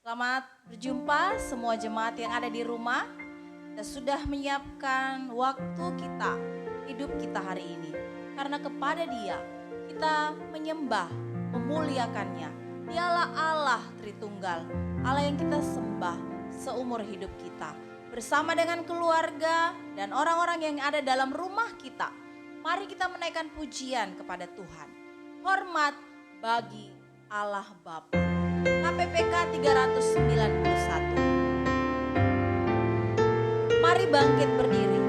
Selamat berjumpa semua jemaat yang ada di rumah. Kita sudah menyiapkan waktu kita, hidup kita hari ini. Karena kepada Dia kita menyembah, memuliakannya. Dialah Allah Tritunggal, Allah yang kita sembah seumur hidup kita. Bersama dengan keluarga dan orang-orang yang ada dalam rumah kita. Mari kita menaikkan pujian kepada Tuhan. Hormat bagi Allah Bapa. KPPK 391. Mari bangkit berdiri.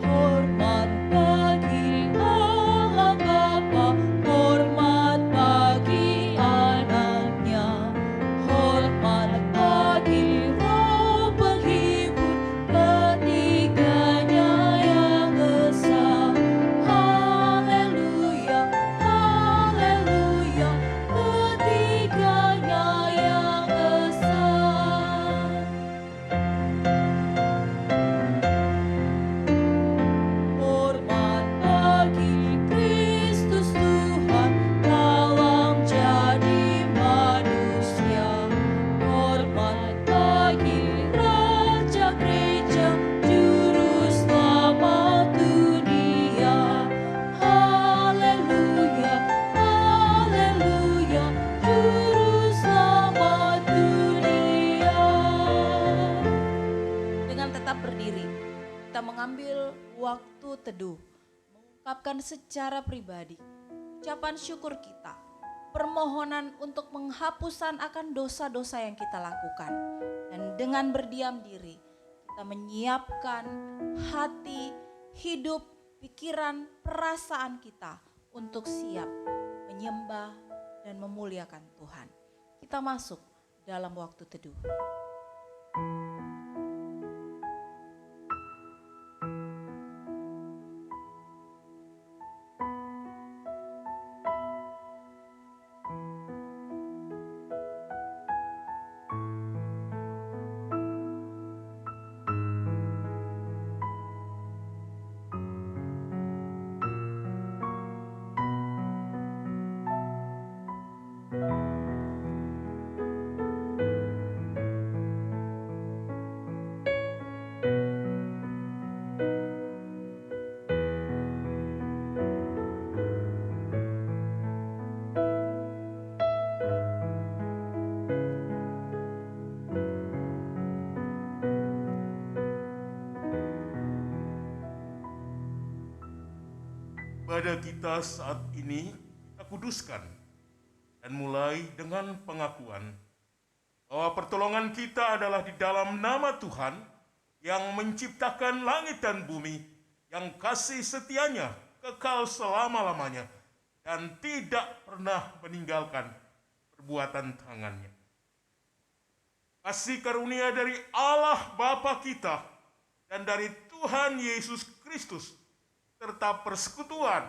Hormat bagi Allah Bapa, hormat bagi anaknya, hormat bagi Roh penghibur, ketiganya yang esa. Haleluya, haleluya, ketiganya yang esa. Hormat bagi Kristus Tuhan dalam jadi manusia. Hormat bagi Raja Gereja, Juru Selamat dunia. Haleluya, haleluya, Juru Selamat dunia. Dengan tetap berdiri, kita mengambil waktu teduh, mengungkapkan secara pribadi ucapan syukur kita, permohonan untuk penghapusan akan dosa-dosa yang kita lakukan. Dan dengan berdiam diri, kita menyiapkan hati, hidup, pikiran, perasaan kita untuk siap menyembah dan memuliakan Tuhan. Kita masuk dalam waktu teduh. Pada kita saat ini kita kuduskan dan mulai dengan pengakuan bahwa pertolongan kita adalah di dalam nama Tuhan yang menciptakan langit dan bumi, yang kasih setianya kekal selama-lamanya dan tidak pernah meninggalkan perbuatan tangannya. Kasih karunia dari Allah Bapa kita dan dari Tuhan Yesus Kristus serta persekutuan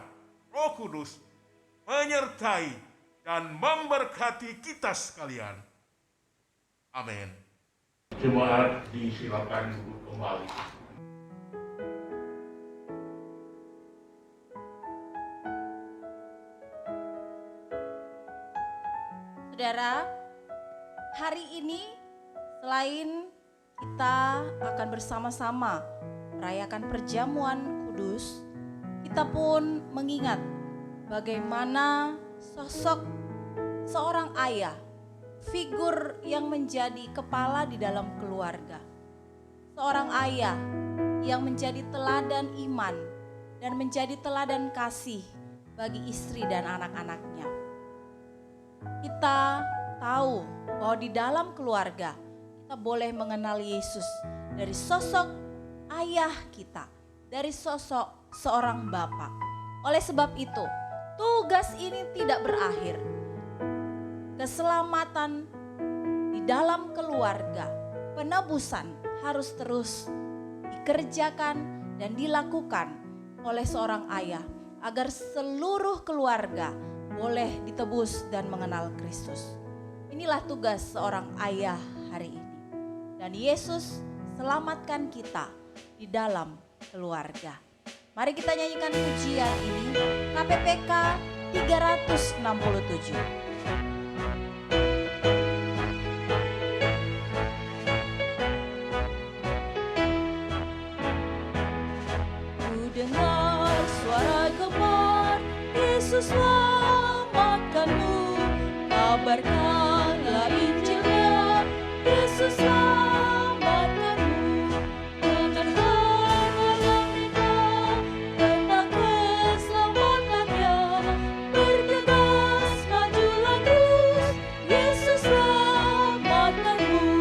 Roh Kudus menyertai dan memberkati kita sekalian. Amin. Jemaat disilakan duduk kembali. Saudara, hari ini selain kita akan bersama-sama merayakan perjamuan kudus, kita pun mengingat bagaimana sosok seorang ayah, figur yang menjadi kepala di dalam keluarga. Seorang ayah yang menjadi teladan iman dan menjadi teladan kasih bagi istri dan anak-anaknya. Kita tahu bahwa di dalam keluarga kita boleh mengenal Yesus dari sosok ayah kita, dari sosok seorang bapa. Oleh sebab itu, tugas ini tidak berakhir. Keselamatan di dalam keluarga, penebusan harus terus dikerjakan dan dilakukan oleh seorang ayah agar seluruh keluarga boleh ditebus dan mengenal Kristus. Inilah tugas seorang ayah hari ini. Dan Yesus selamatkan kita di dalam keluarga. Mari kita nyanyikan pujian ini, KPPK 367. Yesus selamatkanmu, kabarkanlah Injilnya. Yesus selamatkanmu, dengarkanlah berita tentang keselamatannya. Bergegas majulah terus, Yesus selamatkanmu.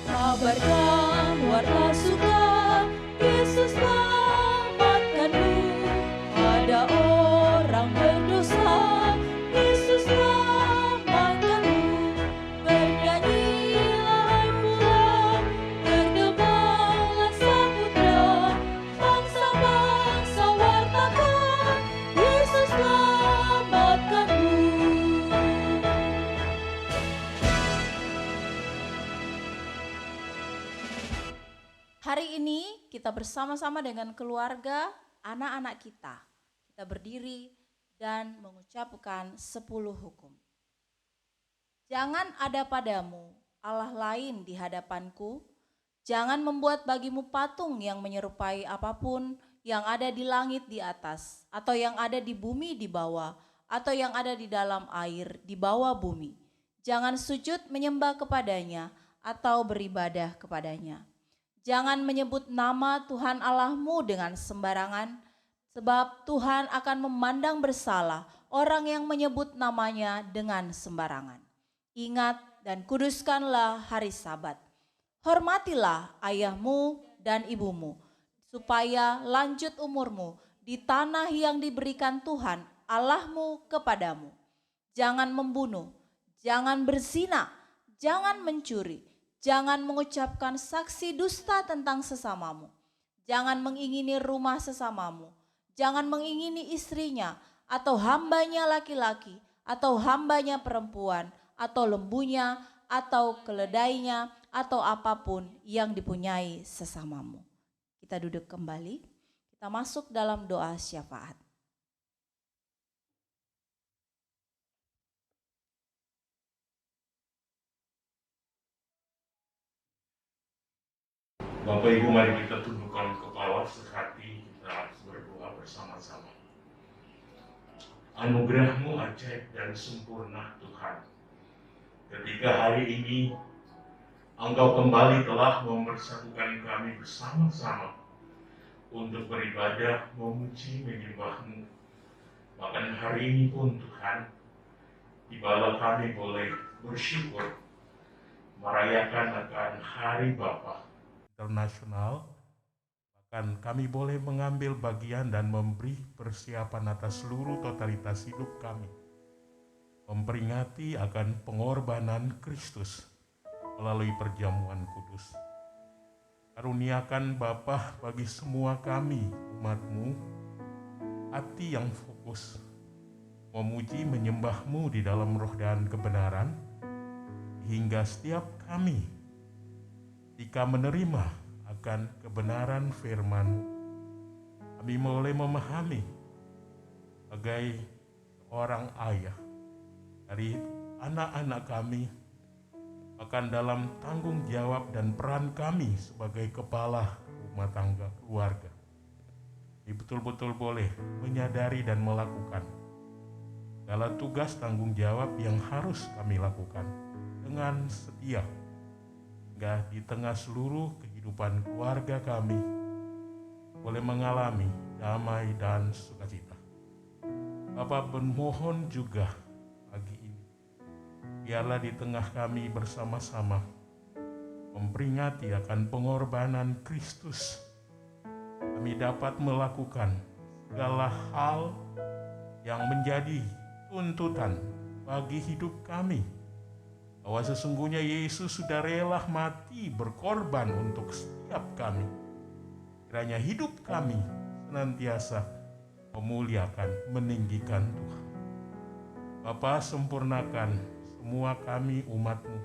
Kabarkan warta suka, Yesus selamatkanmu. Ada orang berdosa, Yesus selamatkanmu. Bernyanyilah hai pulang, berdebahlah samudra. Bangsa-bangsa wartakan, Yesus selamatkanmu. Hari ini kita bersama-sama dengan keluarga, anak-anak kita. Kita berdiri dan mengucapkan 10 hukum. Jangan ada padamu Allah lain di hadapanku. Jangan membuat bagimu patung yang menyerupai apapun yang ada di langit di atas, atau yang ada di bumi di bawah, atau yang ada di dalam air di bawah bumi. Jangan sujud menyembah kepadanya atau beribadah kepadanya. Jangan menyebut nama Tuhan Allahmu dengan sembarangan, sebab Tuhan akan memandang bersalah orang yang menyebut namanya dengan sembarangan. Ingat dan kuduskanlah hari Sabat. Hormatilah ayahmu dan ibumu, supaya lanjut umurmu di tanah yang diberikan Tuhan Allahmu kepadamu. Jangan membunuh, jangan berzina, jangan mencuri, jangan mengucapkan saksi dusta tentang sesamamu. Jangan mengingini rumah sesamamu. Jangan mengingini istrinya atau hambanya laki-laki atau hambanya perempuan atau lembunya atau keledainya atau apapun yang dipunyai sesamamu. Kita duduk kembali. Kita masuk dalam doa syafaat. Bapak Ibu, mari kita tundukkan kepala sehati, kita berdoa bersama-sama. Anugerah-Mu ajaib dan sempurna Tuhan. Ketika hari ini Engkau kembali telah mempersatukan kami bersama-sama untuk beribadah, memuji, menyembah-Mu. Bahkan hari ini pun Tuhan, tibalah kami boleh bersyukur merayakan akan Hari Bapa Internasional. Bahkan kami boleh mengambil bagian dan memberi persiapan atas seluruh totalitas hidup kami, memperingati akan pengorbanan Kristus melalui perjamuan kudus. Karuniakan Bapa bagi semua kami, umat-Mu, hati yang fokus memuji menyembah-Mu di dalam roh dan kebenaran, hingga setiap kami jika menerima akan kebenaran firman-Mu, kami boleh memahami sebagai orang ayah dari anak-anak kami, akan dalam tanggung jawab dan peran kami sebagai kepala rumah tangga keluarga. Kami betul-betul boleh menyadari dan melakukan segala tugas tanggung jawab yang harus kami lakukan dengan setia, hingga di tengah seluruh kehidupan keluarga kami boleh mengalami damai dan sukacita. Bapak bermohon juga pagi ini, biarlah di tengah kami bersama-sama memperingati akan pengorbanan Kristus, kami dapat melakukan segala hal yang menjadi tuntutan bagi hidup kami, bahwa sesungguhnya Yesus sudah rela mati berkorban untuk setiap kami. Kiranya hidup kami senantiasa memuliakan, meninggikan Tuhan. Bapa, sempurnakan semua kami umat-Mu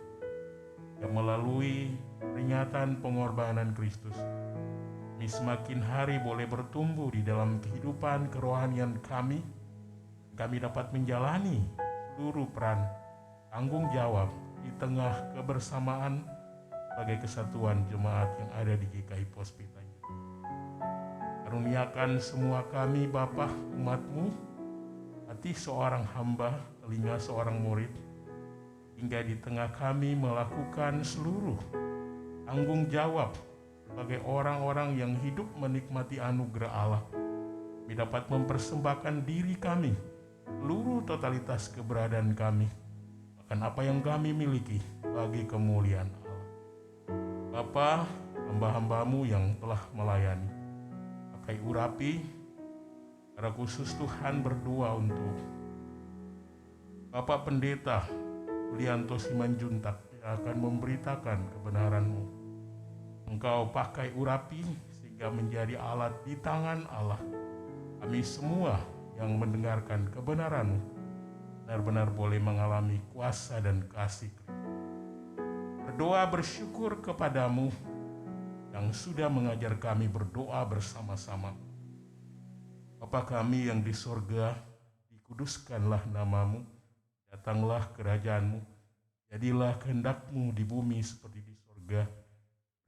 yang melalui peringatan pengorbanan Kristus, kami semakin hari boleh bertumbuh di dalam kehidupan kerohanian kami. Kami dapat menjalani seluruh peran tanggung jawab di tengah kebersamaan sebagai kesatuan jemaat yang ada di GKI Puspita. Karuniakan semua kami Bapa umat-Mu, hati seorang hamba, telinga seorang murid, hingga di tengah kami melakukan seluruh tanggung jawab sebagai orang-orang yang hidup menikmati anugerah Allah. Kami dapat mempersembahkan diri kami, seluruh totalitas keberadaan kami, bahkan apa yang kami miliki bagi kemuliaan Allah. Bapa, hamba-hamba-Mu yang telah melayani, pakai urapi, secara khusus Tuhan berdoa untuk Bapak Pendeta Yulianto Simanjuntak yang akan memberitakan kebenaran-Mu. Engkau pakai urapi sehingga menjadi alat di tangan Allah. Kami semua yang mendengarkan kebenaran-Mu benar-benar boleh mengalami kuasa dan kasih. Berdoa bersyukur kepadamu yang sudah mengajar kami berdoa bersama-sama. Bapa kami yang di sorga, dikuduskanlah namamu, datanglah kerajaan-Mu, jadilah kehendak-Mu di bumi seperti di sorga.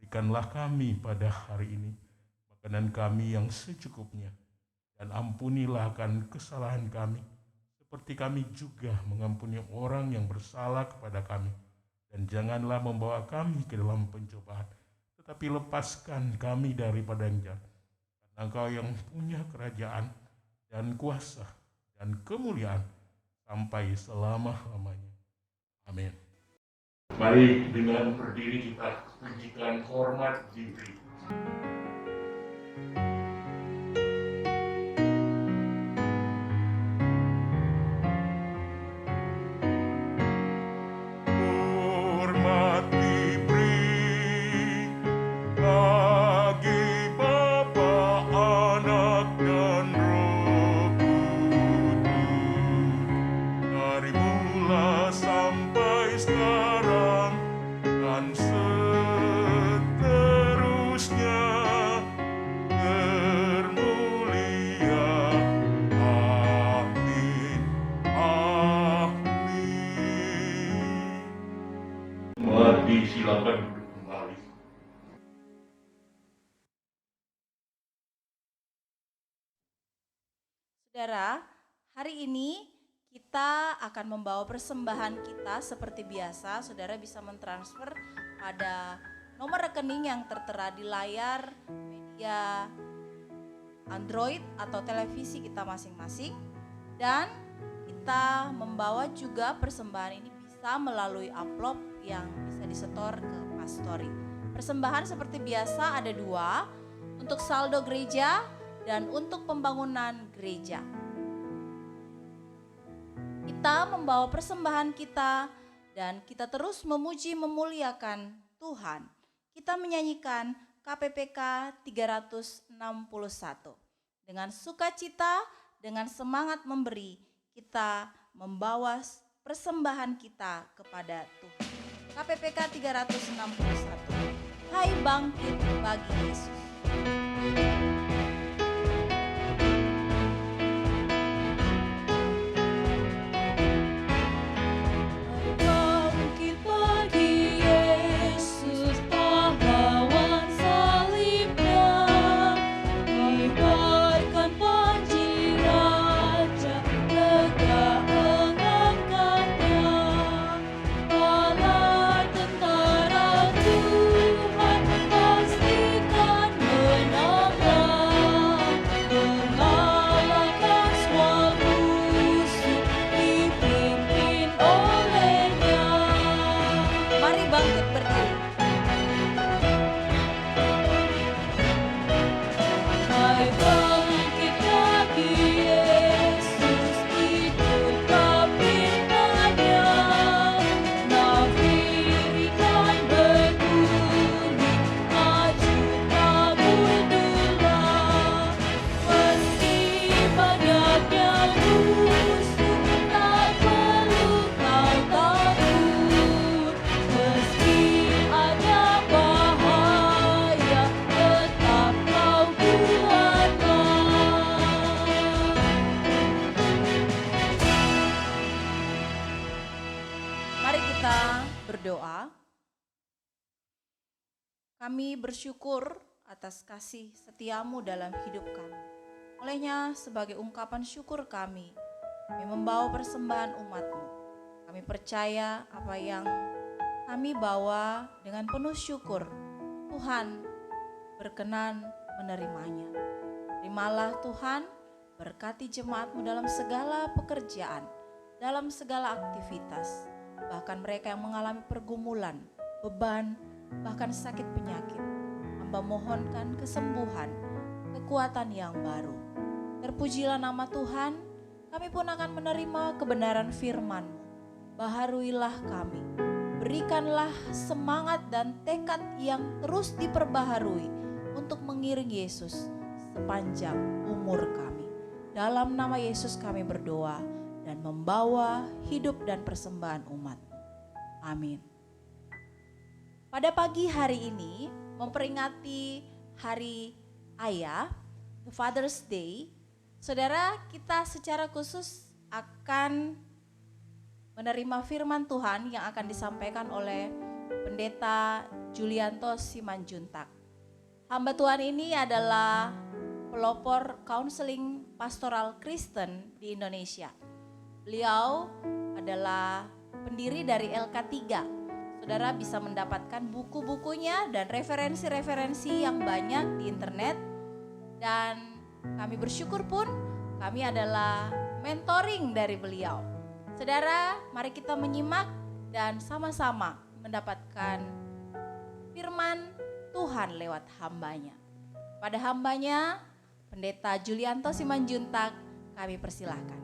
Berikanlah kami pada hari ini makanan kami yang secukupnya, dan ampunilah akan kesalahan kami, seperti kami juga mengampuni orang yang bersalah kepada kami. Dan janganlah membawa kami ke dalam pencobaan, tetapi lepaskan kami daripada yang jahat. Karena Engkau yang punya kerajaan dan kuasa dan kemuliaan sampai selama-lamanya. Amin. Mari dengan berdiri kita pujikan hormat diri. Silakan duduk kembali. Saudara, hari ini kita akan membawa persembahan kita seperti biasa. Saudara bisa mentransfer pada nomor rekening yang tertera di layar media Android atau televisi kita masing-masing. Dan kita membawa juga persembahan ini bisa melalui amplop yang bisa disetor ke pastori. Persembahan seperti biasa ada 2, untuk saldo gereja dan untuk pembangunan gereja. Kita membawa persembahan kita dan kita terus memuji memuliakan Tuhan. Kita menyanyikan KPPK 361. Dengan sukacita, dengan semangat memberi, kita membawa persembahan kita kepada Tuhan. KPPK 361. Hai bangkit bagi Yesus. Bangkit bagi Yesus, pahlawan salibnya. Kibarkan panji raja, tegak angkatnya. Bala tentara Tuhan pastikan menanglah. Kami bersyukur atas kasih setiamu dalam hidup kami. Olehnya sebagai ungkapan syukur kami membawa persembahan umatmu. Kami percaya apa yang kami bawa dengan penuh syukur, Tuhan berkenan menerimanya. Terimalah Tuhan, berkati jemaatmu dalam segala pekerjaan, dalam segala aktivitas, bahkan mereka yang mengalami pergumulan, beban, bahkan sakit penyakit. Hamba mohonkan kesembuhan, kekuatan yang baru. Terpujilah nama Tuhan, kami pun akan menerima kebenaran firman-Mu. Baharuilah kami, berikanlah semangat dan tekad yang terus diperbaharui untuk mengiring Yesus sepanjang umur kami. Dalam nama Yesus kami berdoa dan membawa hidup dan persembahan umat. Amin. Pada pagi hari ini memperingati Hari Ayah, the Father's Day, saudara, kita secara khusus akan menerima firman Tuhan yang akan disampaikan oleh Pendeta Julianto Simanjuntak. Hamba Tuhan ini adalah pelopor Counseling Pastoral Kristen di Indonesia. Beliau adalah pendiri dari LK3. Saudara bisa mendapatkan buku-bukunya dan referensi-referensi yang banyak di internet. Dan kami bersyukur pun kami adalah mentoring dari beliau. Saudara, mari kita menyimak dan sama-sama mendapatkan firman Tuhan lewat hambanya. Pada hambanya, Pendeta Julianto Simanjuntak, kami persilahkan.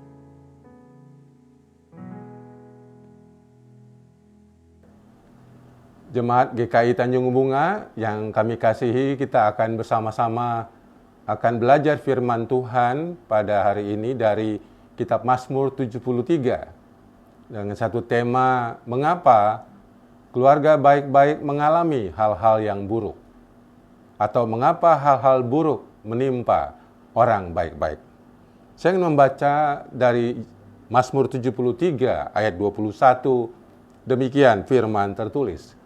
Jemaat GKI Tanjung Bunga yang kami kasihi, kita akan bersama-sama akan belajar firman Tuhan pada hari ini dari kitab Mazmur 73 dengan satu tema, mengapa keluarga baik-baik mengalami hal-hal yang buruk, atau mengapa hal-hal buruk menimpa orang baik-baik. Saya ingin membaca dari Mazmur 73 ayat 21, demikian firman tertulis.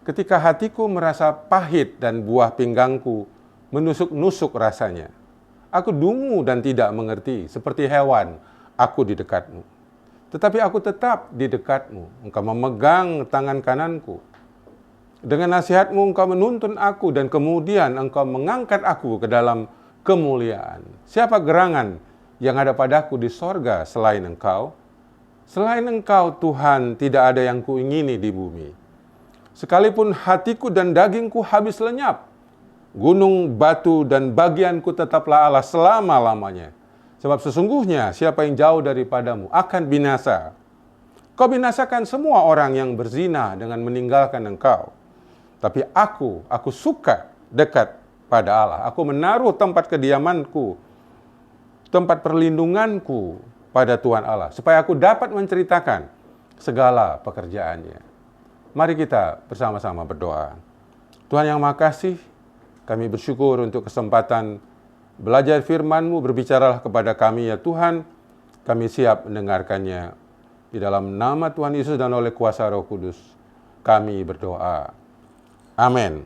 Ketika hatiku merasa pahit dan buah pinggangku menusuk-nusuk rasanya, aku dungu dan tidak mengerti, seperti hewan aku di dekatmu. Tetapi aku tetap di dekatmu, engkau memegang tangan kananku. Dengan nasihatmu engkau menuntun aku dan kemudian engkau mengangkat aku ke dalam kemuliaan. Siapa gerangan yang ada padaku di sorga selain engkau? Selain engkau Tuhan, tidak ada yang kuingini di bumi. Sekalipun hatiku dan dagingku habis lenyap, gunung, batu, dan bagianku tetaplah Allah selama-lamanya. Sebab sesungguhnya siapa yang jauh daripadamu akan binasa. Kau binasakan semua orang yang berzina dengan meninggalkan engkau. Tapi aku suka dekat pada Allah. Aku menaruh tempat kediamanku, tempat perlindunganku pada Tuhan Allah, supaya aku dapat menceritakan segala pekerjaannya. Mari kita bersama-sama berdoa. Tuhan yang Maha Kasih, kami bersyukur untuk kesempatan belajar firman-Mu, berbicaralah kepada kami ya Tuhan, kami siap mendengarkannya. Di dalam nama Tuhan Yesus dan oleh kuasa Roh Kudus, kami berdoa. Amin.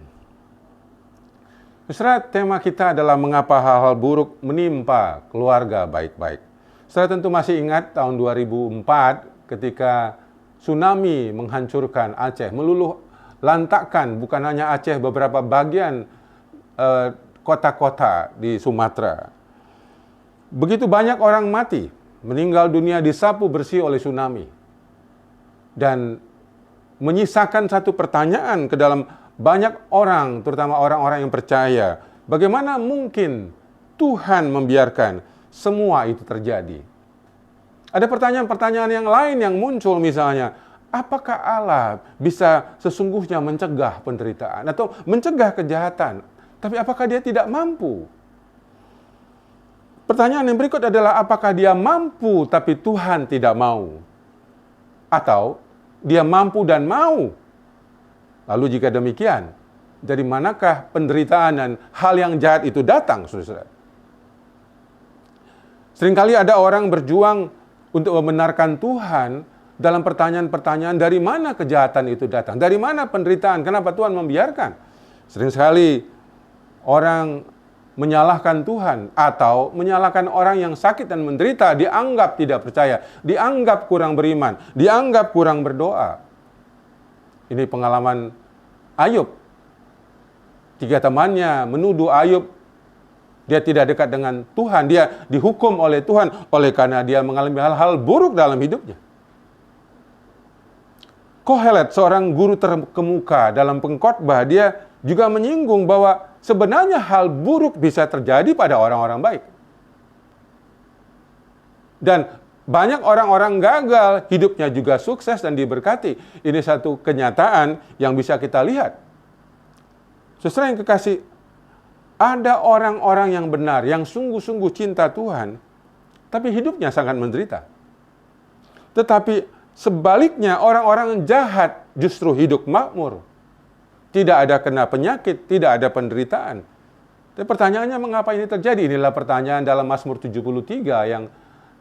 Saudara, tema kita adalah mengapa hal-hal buruk menimpa keluarga baik-baik. Saudara tentu masih ingat tahun 2004 ketika tsunami menghancurkan Aceh, meluluh lantakkan bukan hanya Aceh, beberapa bagian kota-kota di Sumatera. Begitu banyak orang mati, meninggal dunia disapu bersih oleh tsunami. Dan menyisakan satu pertanyaan ke dalam banyak orang, terutama orang-orang yang percaya. Bagaimana mungkin Tuhan membiarkan semua itu terjadi? Ada pertanyaan-pertanyaan yang lain yang muncul, misalnya, apakah Allah bisa sesungguhnya mencegah penderitaan atau mencegah kejahatan? Tapi apakah Dia tidak mampu? Pertanyaan yang berikut adalah, apakah Dia mampu tapi Tuhan tidak mau? Atau Dia mampu dan mau? Lalu jika demikian, dari manakah penderitaan dan hal yang jahat itu datang, saudara? Seringkali ada orang berjuang untuk membenarkan Tuhan dalam pertanyaan-pertanyaan, dari mana kejahatan itu datang? Dari mana penderitaan? Kenapa Tuhan membiarkan? Sering sekali orang menyalahkan Tuhan atau menyalahkan orang yang sakit dan menderita, dianggap tidak percaya, dianggap kurang beriman, dianggap kurang berdoa. Ini pengalaman Ayub. 3 temannya menuduh Ayub dia tidak dekat dengan Tuhan, dia dihukum oleh Tuhan oleh karena dia mengalami hal-hal buruk dalam hidupnya. Kohelet, seorang guru terkemuka dalam pengkhotbah, dia juga menyinggung bahwa sebenarnya hal buruk bisa terjadi pada orang-orang baik. Dan banyak orang-orang gagal, hidupnya juga sukses dan diberkati. Ini satu kenyataan yang bisa kita lihat. Saudara yang kekasih, ada orang-orang yang benar, yang sungguh-sungguh cinta Tuhan, tapi hidupnya sangat menderita. Tetapi sebaliknya, orang-orang yang jahat justru hidup makmur. Tidak ada kena penyakit, tidak ada penderitaan. Tapi pertanyaannya, mengapa ini terjadi? Inilah pertanyaan dalam Mazmur 73 yang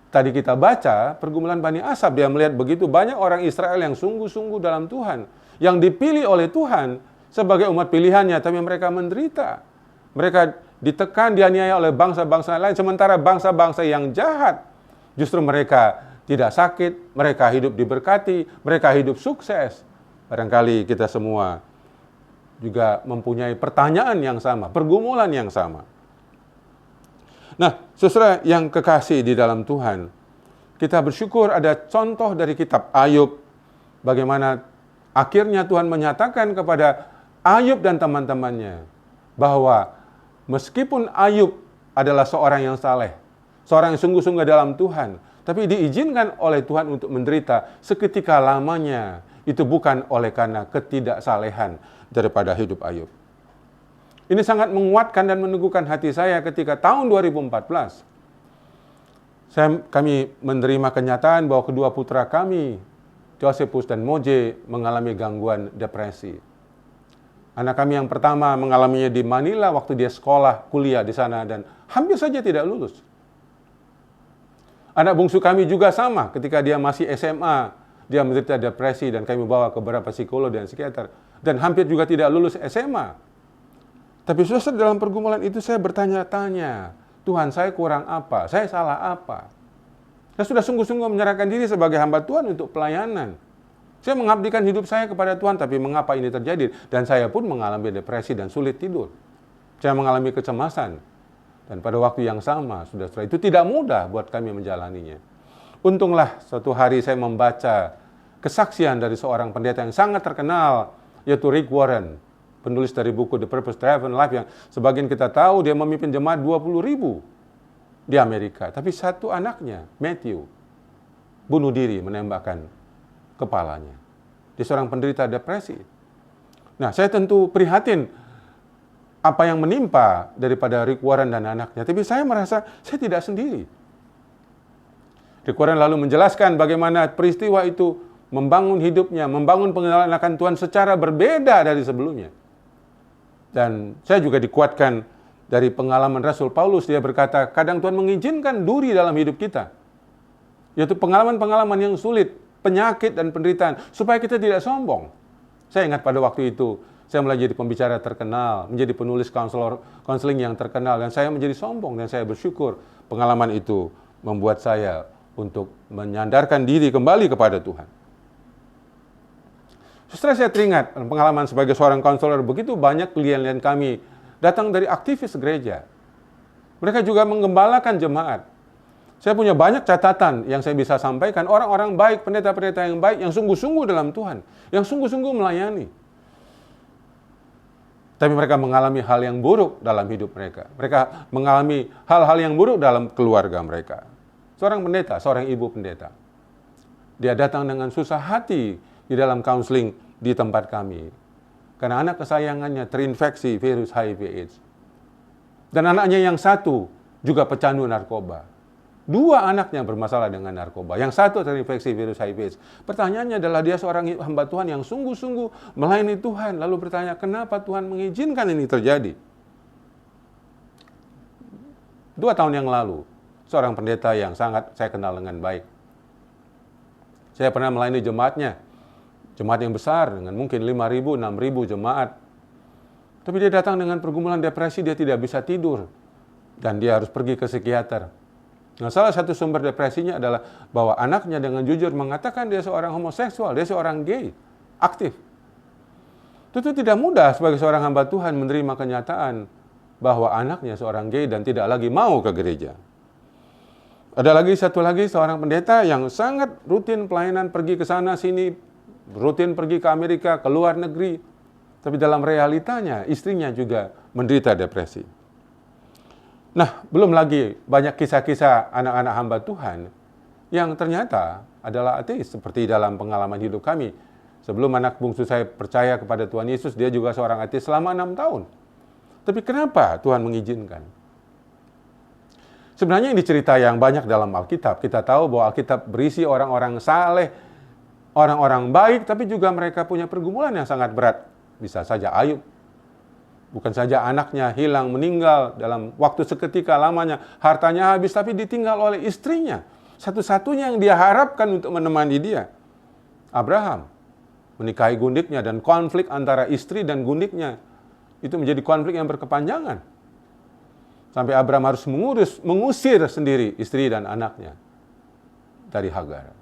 tadi kita baca, pergumulan Bani Asaf. Dia melihat begitu banyak orang Israel yang sungguh-sungguh dalam Tuhan, yang dipilih oleh Tuhan sebagai umat pilihannya, tapi mereka menderita. Mereka ditekan, dianiaya oleh bangsa-bangsa lain, sementara bangsa-bangsa yang jahat, justru mereka tidak sakit, mereka hidup diberkati, mereka hidup sukses. Barangkali kita semua juga mempunyai pertanyaan yang sama, pergumulan yang sama. Nah, saudara yang kekasih di dalam Tuhan, kita bersyukur ada contoh dari kitab Ayub, bagaimana akhirnya Tuhan menyatakan kepada Ayub dan teman-temannya, bahwa meskipun Ayub adalah seorang yang saleh, seorang yang sungguh-sungguh dalam Tuhan, tapi diizinkan oleh Tuhan untuk menderita seketika lamanya, itu bukan oleh karena ketidaksalehan daripada hidup Ayub. Ini sangat menguatkan dan meneguhkan hati saya ketika tahun 2014, kami menerima kenyataan bahwa kedua putra kami, Josephus dan Moje, mengalami gangguan depresi. Anak kami yang pertama mengalaminya di Manila waktu dia sekolah, kuliah di sana, dan hampir saja tidak lulus. Anak bungsu kami juga sama, ketika dia masih SMA, dia menderita depresi dan kami bawa ke beberapa psikolog dan psikiater. Dan hampir juga tidak lulus SMA. Tapi saudara, dalam pergumulan itu saya bertanya-tanya, Tuhan, saya kurang apa? Saya salah apa? Saya sudah sungguh-sungguh menyerahkan diri sebagai hamba Tuhan untuk pelayanan. Saya mengabdikan hidup saya kepada Tuhan, tapi mengapa ini terjadi? Dan saya pun mengalami depresi dan sulit tidur. Saya mengalami kecemasan. Dan pada waktu yang sama, saudara, itu tidak mudah buat kami menjalaninya. Untunglah suatu hari saya membaca kesaksian dari seorang pendeta yang sangat terkenal, yaitu Rick Warren, penulis dari buku The Purpose Driven Life, yang sebagian kita tahu dia memimpin jemaat 20.000 di Amerika. Tapi satu anaknya, Matthew, bunuh diri menembakkan kepalanya. Dia seorang penderita depresi. Nah, saya tentu prihatin apa yang menimpa daripada Rick Warren dan anaknya. Tapi saya merasa saya tidak sendiri. Rick Warren lalu menjelaskan bagaimana peristiwa itu membangun hidupnya, membangun pengenalan akan Tuhan secara berbeda dari sebelumnya. Dan saya juga dikuatkan dari pengalaman Rasul Paulus. Dia berkata, kadang Tuhan mengizinkan duri dalam hidup kita. Yaitu pengalaman-pengalaman yang sulit, penyakit dan penderitaan, supaya kita tidak sombong. Saya ingat pada waktu itu, saya mulai jadi pembicara terkenal, menjadi penulis konseling yang terkenal, dan saya menjadi sombong, dan saya bersyukur pengalaman itu membuat saya untuk menyandarkan diri kembali kepada Tuhan. Setelah saya teringat pengalaman sebagai seorang konselor, begitu banyak klien-klien kami datang dari aktivis gereja. Mereka juga menggembalakan jemaat. Saya punya banyak catatan yang saya bisa sampaikan. Orang-orang baik, pendeta-pendeta yang baik, yang sungguh-sungguh dalam Tuhan, yang sungguh-sungguh melayani. Tapi mereka mengalami hal yang buruk dalam hidup mereka. Mereka mengalami hal-hal yang buruk dalam keluarga mereka. Seorang pendeta, seorang ibu pendeta, dia datang dengan susah hati di dalam counseling di tempat kami. Karena anak kesayangannya terinfeksi virus HIV/AIDS. Dan anaknya yang satu juga pecandu narkoba. 2 anaknya bermasalah dengan narkoba. Yang satu terinfeksi virus HIV/AIDS. Pertanyaannya adalah dia seorang hamba Tuhan yang sungguh-sungguh melayani Tuhan. Lalu bertanya, kenapa Tuhan mengizinkan ini terjadi? 2 tahun yang lalu, seorang pendeta yang sangat saya kenal dengan baik. Saya pernah melayani jemaatnya. Jemaat yang besar dengan mungkin 5.000, 6.000 jemaat. Tapi dia datang dengan pergumulan depresi, dia tidak bisa tidur. Dan dia harus pergi ke psikiater. Nah, salah satu sumber depresinya adalah bahwa anaknya dengan jujur mengatakan dia seorang homoseksual, dia seorang gay, aktif. Tentu tidak mudah sebagai seorang hamba Tuhan menerima kenyataan bahwa anaknya seorang gay dan tidak lagi mau ke gereja. Ada lagi satu lagi seorang pendeta yang sangat rutin pelayanan, pergi ke sana sini, rutin pergi ke Amerika, ke luar negeri. Tapi dalam realitanya istrinya juga menderita depresi. Nah, belum lagi banyak kisah-kisah anak-anak hamba Tuhan yang ternyata adalah ateis, seperti dalam pengalaman hidup kami. Sebelum anak bungsu saya percaya kepada Tuhan Yesus, dia juga seorang ateis selama 6 tahun. Tapi kenapa Tuhan mengizinkan? Sebenarnya ini cerita yang banyak dalam Alkitab. Kita tahu bahwa Alkitab berisi orang-orang saleh, orang-orang baik, tapi juga mereka punya pergumulan yang sangat berat. Bisa saja Ayub. Bukan saja anaknya hilang, meninggal dalam waktu seketika lamanya, hartanya habis, tapi ditinggal oleh istrinya. Satu-satunya yang dia harapkan untuk menemani dia. Abraham menikahi gundiknya dan konflik antara istri dan gundiknya itu menjadi konflik yang berkepanjangan. Sampai Abraham harus mengusir sendiri istri dan anaknya dari Hagar.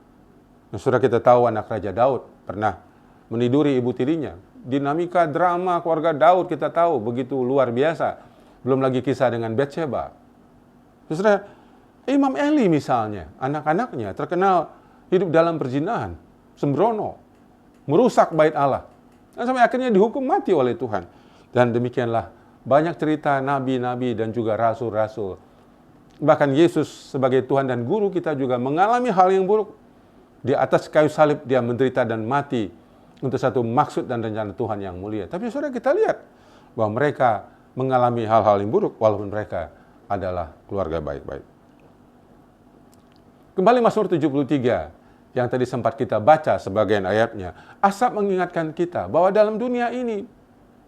Nah, sudah kita tahu anak Raja Daud pernah meniduri ibu tirinya. Dinamika drama keluarga Daud kita tahu begitu luar biasa. Belum lagi kisah dengan Batsheba. Saudara, Imam Eli misalnya, anak-anaknya terkenal hidup dalam perzinahan, sembrono, merusak bait Allah. Dan sampai akhirnya dihukum mati oleh Tuhan. Dan demikianlah banyak cerita nabi-nabi dan juga rasul-rasul. Bahkan Yesus sebagai Tuhan dan Guru kita juga mengalami hal yang buruk. Di atas kayu salib dia menderita dan mati untuk satu maksud dan rencana Tuhan yang mulia. Tapi saudara, kita lihat bahwa mereka mengalami hal-hal yang buruk walaupun mereka adalah keluarga baik-baik. Kembali Mazmur 73 yang tadi sempat kita baca sebagian ayatnya. Asap mengingatkan kita bahwa dalam dunia ini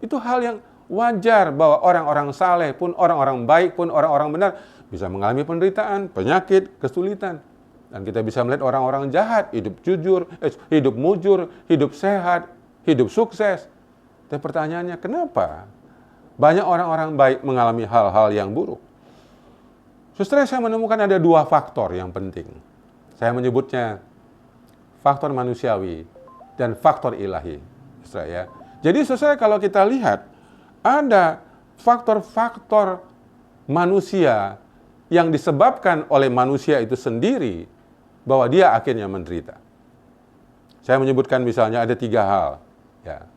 itu hal yang wajar bahwa orang-orang saleh pun, orang-orang baik pun, orang-orang benar bisa mengalami penderitaan, penyakit, kesulitan. Dan kita bisa melihat orang-orang jahat, hidup jujur, hidup mujur, hidup sehat, hidup sukses. Tapi pertanyaannya, kenapa banyak orang-orang baik mengalami hal-hal yang buruk? Saudara, saya menemukan ada 2 faktor yang penting. Saya menyebutnya faktor manusiawi dan faktor ilahi. Saudara, ya. Jadi saudara, kalau kita lihat, ada faktor-faktor manusia yang disebabkan oleh manusia itu sendiri, bahwa dia akhirnya menderita. Saya menyebutkan misalnya ada 3 hal. Ya.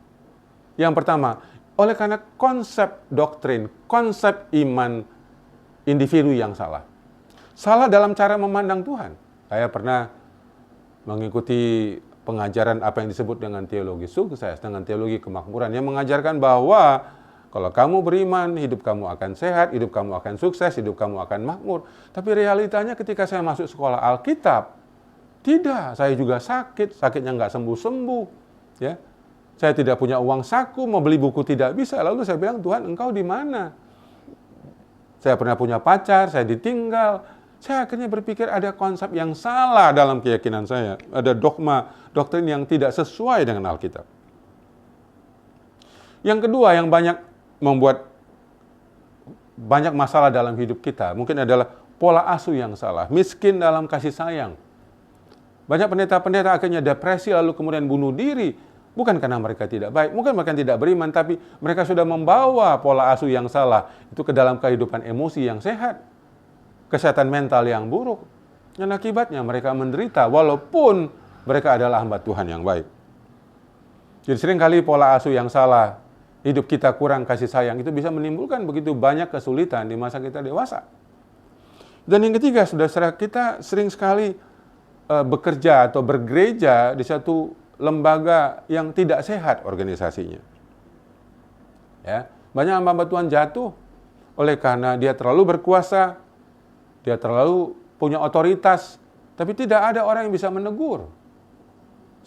Yang pertama, oleh karena konsep doktrin, konsep iman individu yang salah. Salah dalam cara memandang Tuhan. Saya pernah mengikuti pengajaran apa yang disebut dengan teologi sukses, dengan teologi kemakmuran, yang mengajarkan bahwa kalau kamu beriman, hidup kamu akan sehat, hidup kamu akan sukses, hidup kamu akan makmur. Tapi realitanya ketika saya masuk sekolah Alkitab, tidak, saya juga sakit, sakitnya nggak sembuh-sembuh. Ya. Saya tidak punya uang saku, mau beli buku tidak bisa. Lalu saya bilang, Tuhan, Engkau di mana? Saya pernah punya pacar, saya ditinggal. Saya akhirnya berpikir ada konsep yang salah dalam keyakinan saya. Ada dogma, doktrin yang tidak sesuai dengan Alkitab. Yang kedua yang banyak membuat banyak masalah dalam hidup kita, mungkin adalah pola asuh yang salah, miskin dalam kasih sayang. Banyak pendeta-pendeta akhirnya depresi lalu kemudian bunuh diri. Bukan karena mereka tidak baik, mungkin mereka tidak beriman, tapi mereka sudah membawa pola asuh yang salah itu ke dalam kehidupan emosi yang sehat, kesehatan mental yang buruk. Dan akibatnya mereka menderita walaupun mereka adalah hamba Tuhan yang baik. Jadi seringkali pola asuh yang salah, hidup kita kurang kasih sayang, itu bisa menimbulkan begitu banyak kesulitan di masa kita dewasa. Dan yang ketiga, saudara, kita sering sekali bekerja atau bergereja di satu lembaga yang tidak sehat organisasinya. Ya, banyak hamba Tuhan jatuh oleh karena dia terlalu berkuasa, dia terlalu punya otoritas, tapi tidak ada orang yang bisa menegur.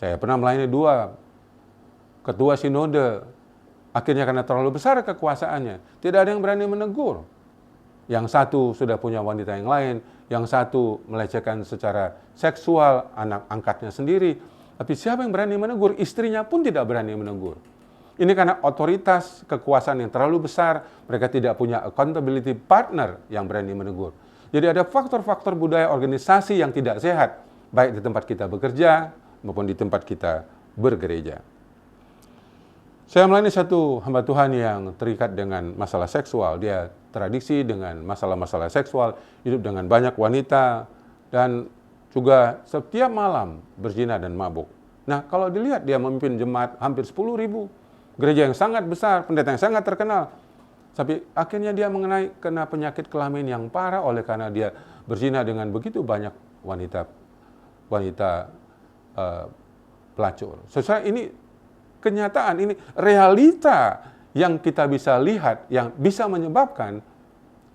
Saya pernah melayani 2 ketua sinode, akhirnya karena terlalu besar kekuasaannya, tidak ada yang berani menegur. Yang satu sudah punya wanita yang lain, yang satu melecehkan secara seksual anak angkatnya sendiri. Tapi siapa yang berani menegur? Istrinya pun tidak berani menegur. Ini karena otoritas kekuasaan yang terlalu besar, mereka tidak punya accountability partner yang berani menegur. Jadi ada faktor-faktor budaya organisasi yang tidak sehat, baik di tempat kita bekerja maupun di tempat kita bergereja. Saya melayani satu hamba Tuhan yang terikat dengan masalah seksual. Dia tradisi dengan masalah-masalah seksual, hidup dengan banyak wanita, dan juga setiap malam berzina dan mabuk. Nah, kalau dilihat dia memimpin jemaat hampir 10.000, gereja yang sangat besar, pendeta yang sangat terkenal. Tapi akhirnya dia kena penyakit kelamin yang parah oleh karena dia berzina dengan begitu banyak wanita pelacur. Saudara, ini kenyataan, ini realita yang kita bisa lihat, yang bisa menyebabkan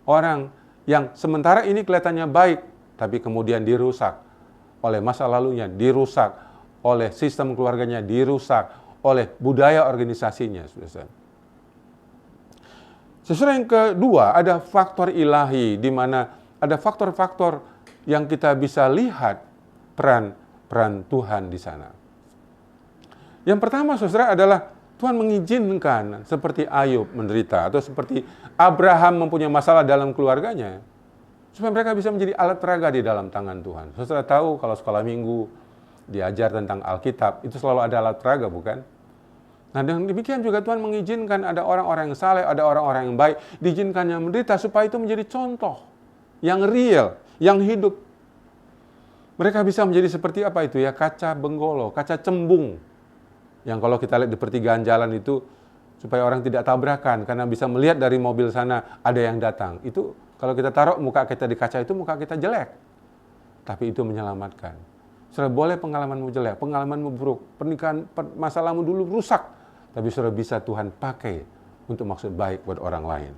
orang yang sementara ini kelihatannya baik, tapi kemudian dirusak oleh masa lalunya, dirusak oleh sistem keluarganya, dirusak oleh budaya organisasinya. Saudara, yang kedua, ada faktor ilahi, di mana ada faktor-faktor yang kita bisa lihat peran Tuhan di sana. Yang pertama, saudara, adalah Tuhan mengizinkan seperti Ayub menderita, atau seperti Abraham mempunyai masalah dalam keluarganya, supaya mereka bisa menjadi alat peraga di dalam tangan Tuhan. Saudara tahu kalau sekolah minggu diajar tentang Alkitab, itu selalu ada alat peraga, bukan? Nah, dengan demikian juga Tuhan mengizinkan ada orang-orang yang saleh, ada orang-orang yang baik, diizinkannya menderita supaya itu menjadi contoh yang real, yang hidup. Mereka bisa menjadi seperti apa itu ya? Kaca benggolo, kaca cembung. Yang kalau kita lihat di pertigaan jalan itu, supaya orang tidak tabrakan, karena bisa melihat dari mobil sana ada yang datang. Itu kalau kita taruh muka kita di kaca itu, muka kita jelek. Tapi itu menyelamatkan. Saudara, boleh pengalamanmu jelek, pengalamanmu buruk, pernikahan, masalahmu dulu rusak. Tapi saudara bisa Tuhan pakai untuk maksud baik buat orang lain.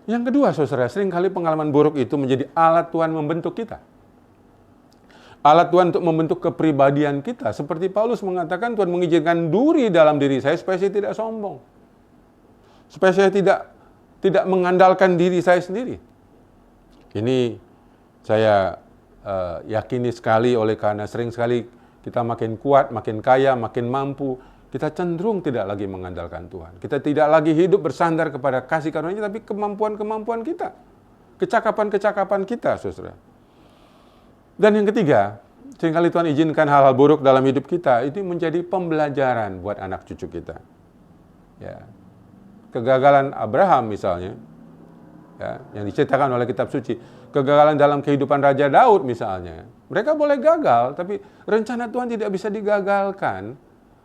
Yang kedua, saudara, seringkali pengalaman buruk itu menjadi alat Tuhan membentuk kita. Alat Tuhan untuk membentuk kepribadian kita. Seperti Paulus mengatakan, Tuhan mengizinkan duri dalam diri saya supaya saya tidak sombong. Supaya saya tidak mengandalkan diri saya sendiri. Ini saya yakini sekali oleh karena sering sekali kita makin kuat, makin kaya, makin mampu, kita cenderung tidak lagi mengandalkan Tuhan. Kita tidak lagi hidup bersandar kepada kasih karunia-Nya, tapi kemampuan-kemampuan kita. Kecakapan-kecakapan kita, saudara. Dan yang ketiga, seringkali Tuhan izinkan hal-hal buruk dalam hidup kita, itu menjadi pembelajaran buat anak cucu kita. Ya. Kegagalan Abraham misalnya, ya, yang diceritakan oleh kitab suci, kegagalan dalam kehidupan Raja Daud misalnya. Mereka boleh gagal, tapi rencana Tuhan tidak bisa digagalkan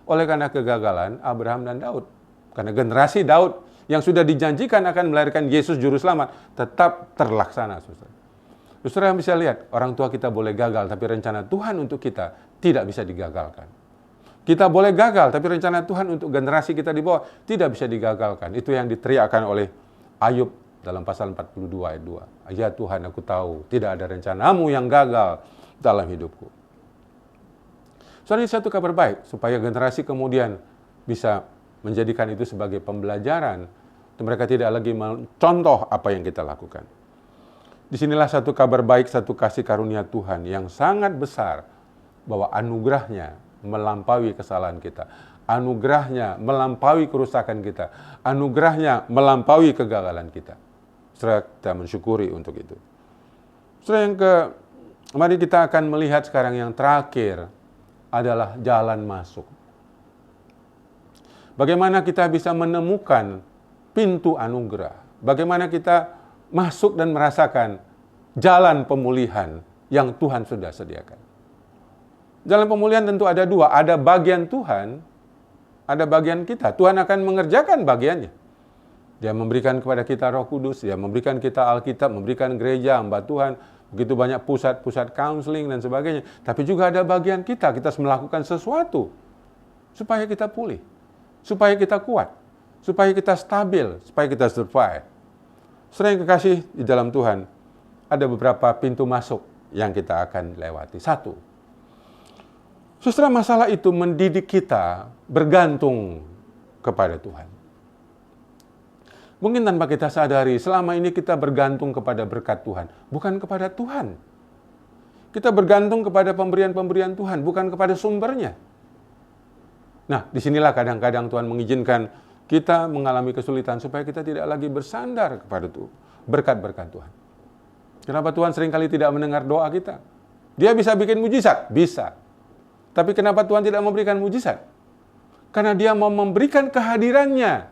oleh karena kegagalan Abraham dan Daud. Karena generasi Daud yang sudah dijanjikan akan melahirkan Yesus Juru Selamat tetap terlaksana, saudara. Saudara yang bisa lihat, orang tua kita boleh gagal, tapi rencana Tuhan untuk kita tidak bisa digagalkan. Kita boleh gagal, tapi rencana Tuhan untuk generasi kita di bawah tidak bisa digagalkan. Itu yang diteriakkan oleh Ayub dalam pasal 42 ayat 2. Ya Tuhan, aku tahu tidak ada rencanamu yang gagal dalam hidupku. Soalnya satu kabar baik, supaya generasi kemudian bisa menjadikan itu sebagai pembelajaran. Mereka tidak lagi mencontoh apa yang kita lakukan. Disinilah satu kabar baik, satu kasih karunia Tuhan yang sangat besar, bahwa anugerahnya melampaui kesalahan kita. Anugerahnya melampaui kerusakan kita. Anugerahnya melampaui kegagalan kita. Saudara, kita mensyukuri untuk itu. Saudara, mari kita akan melihat sekarang yang terakhir adalah jalan masuk. Bagaimana kita bisa menemukan pintu anugerah? Bagaimana kita masuk dan merasakan jalan pemulihan yang Tuhan sudah sediakan? Jalan pemulihan tentu ada dua, ada bagian Tuhan, ada bagian kita. Tuhan akan mengerjakan bagiannya. Dia memberikan kepada kita Roh Kudus, Dia memberikan kita Alkitab, memberikan gereja, hamba Tuhan, begitu banyak pusat-pusat counseling dan sebagainya. Tapi juga ada bagian kita harus melakukan sesuatu supaya kita pulih, supaya kita kuat, supaya kita stabil, supaya kita survive. Saudara yang kekasih di dalam Tuhan, ada beberapa pintu masuk yang kita akan lewati. Satu, saudara, masalah itu mendidik kita bergantung kepada Tuhan. Mungkin tanpa kita sadari, selama ini kita bergantung kepada berkat Tuhan, bukan kepada Tuhan. Kita bergantung kepada pemberian-pemberian Tuhan, bukan kepada sumbernya. Nah, disinilah kadang-kadang Tuhan mengizinkan kita mengalami kesulitan supaya kita tidak lagi bersandar kepada Tuhan, berkat-berkat Tuhan. Kenapa Tuhan seringkali tidak mendengar doa kita? Dia bisa bikin mujizat? Bisa. Tapi kenapa Tuhan tidak memberikan mujizat? Karena Dia mau memberikan kehadirannya,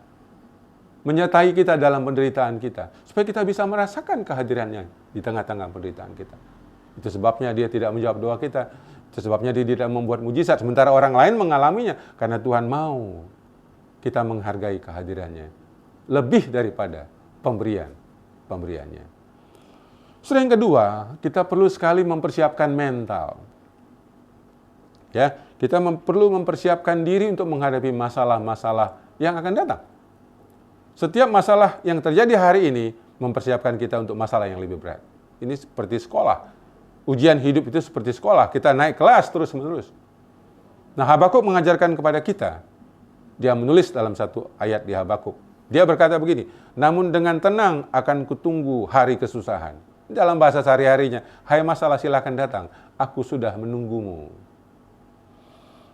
menyertai kita dalam penderitaan kita, supaya kita bisa merasakan kehadirannya di tengah-tengah penderitaan kita. Itu sebabnya Dia tidak menjawab doa kita. Itu sebabnya Dia tidak membuat mujizat, sementara orang lain mengalaminya, karena Tuhan mau kita menghargai kehadirannya lebih daripada pemberiannya. Yang kedua, kita perlu sekali mempersiapkan mental. Ya, kita perlu mempersiapkan diri untuk menghadapi masalah-masalah yang akan datang. Setiap masalah yang terjadi hari ini mempersiapkan kita untuk masalah yang lebih berat. Ini seperti sekolah. Ujian hidup itu seperti sekolah, kita naik kelas terus-menerus. Nah, Habakuk mengajarkan kepada kita. Dia menulis dalam satu ayat di Habakuk. Dia berkata begini, namun dengan tenang akan kutunggu hari kesusahan. Dalam bahasa sehari-harinya, hai masalah silakan datang, aku sudah menunggumu.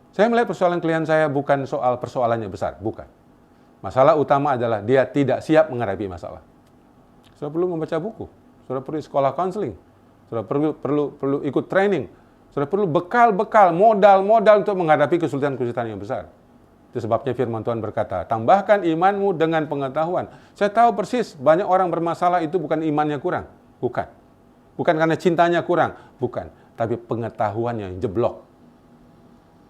Saya melihat persoalan klien saya bukan soal persoalannya besar, bukan. Masalah utama adalah dia tidak siap menghadapi masalah. Sudah perlu membaca buku, sudah perlu sekolah konseling, sudah perlu ikut training, sudah perlu bekal-bekal, modal-modal untuk menghadapi kesulitan-kesulitan yang besar. Itu sebabnya firman Tuhan berkata, tambahkan imanmu dengan pengetahuan. Saya tahu persis banyak orang bermasalah itu bukan imannya kurang. Bukan. Bukan karena cintanya kurang. Bukan. Tapi pengetahuannya yang jeblok.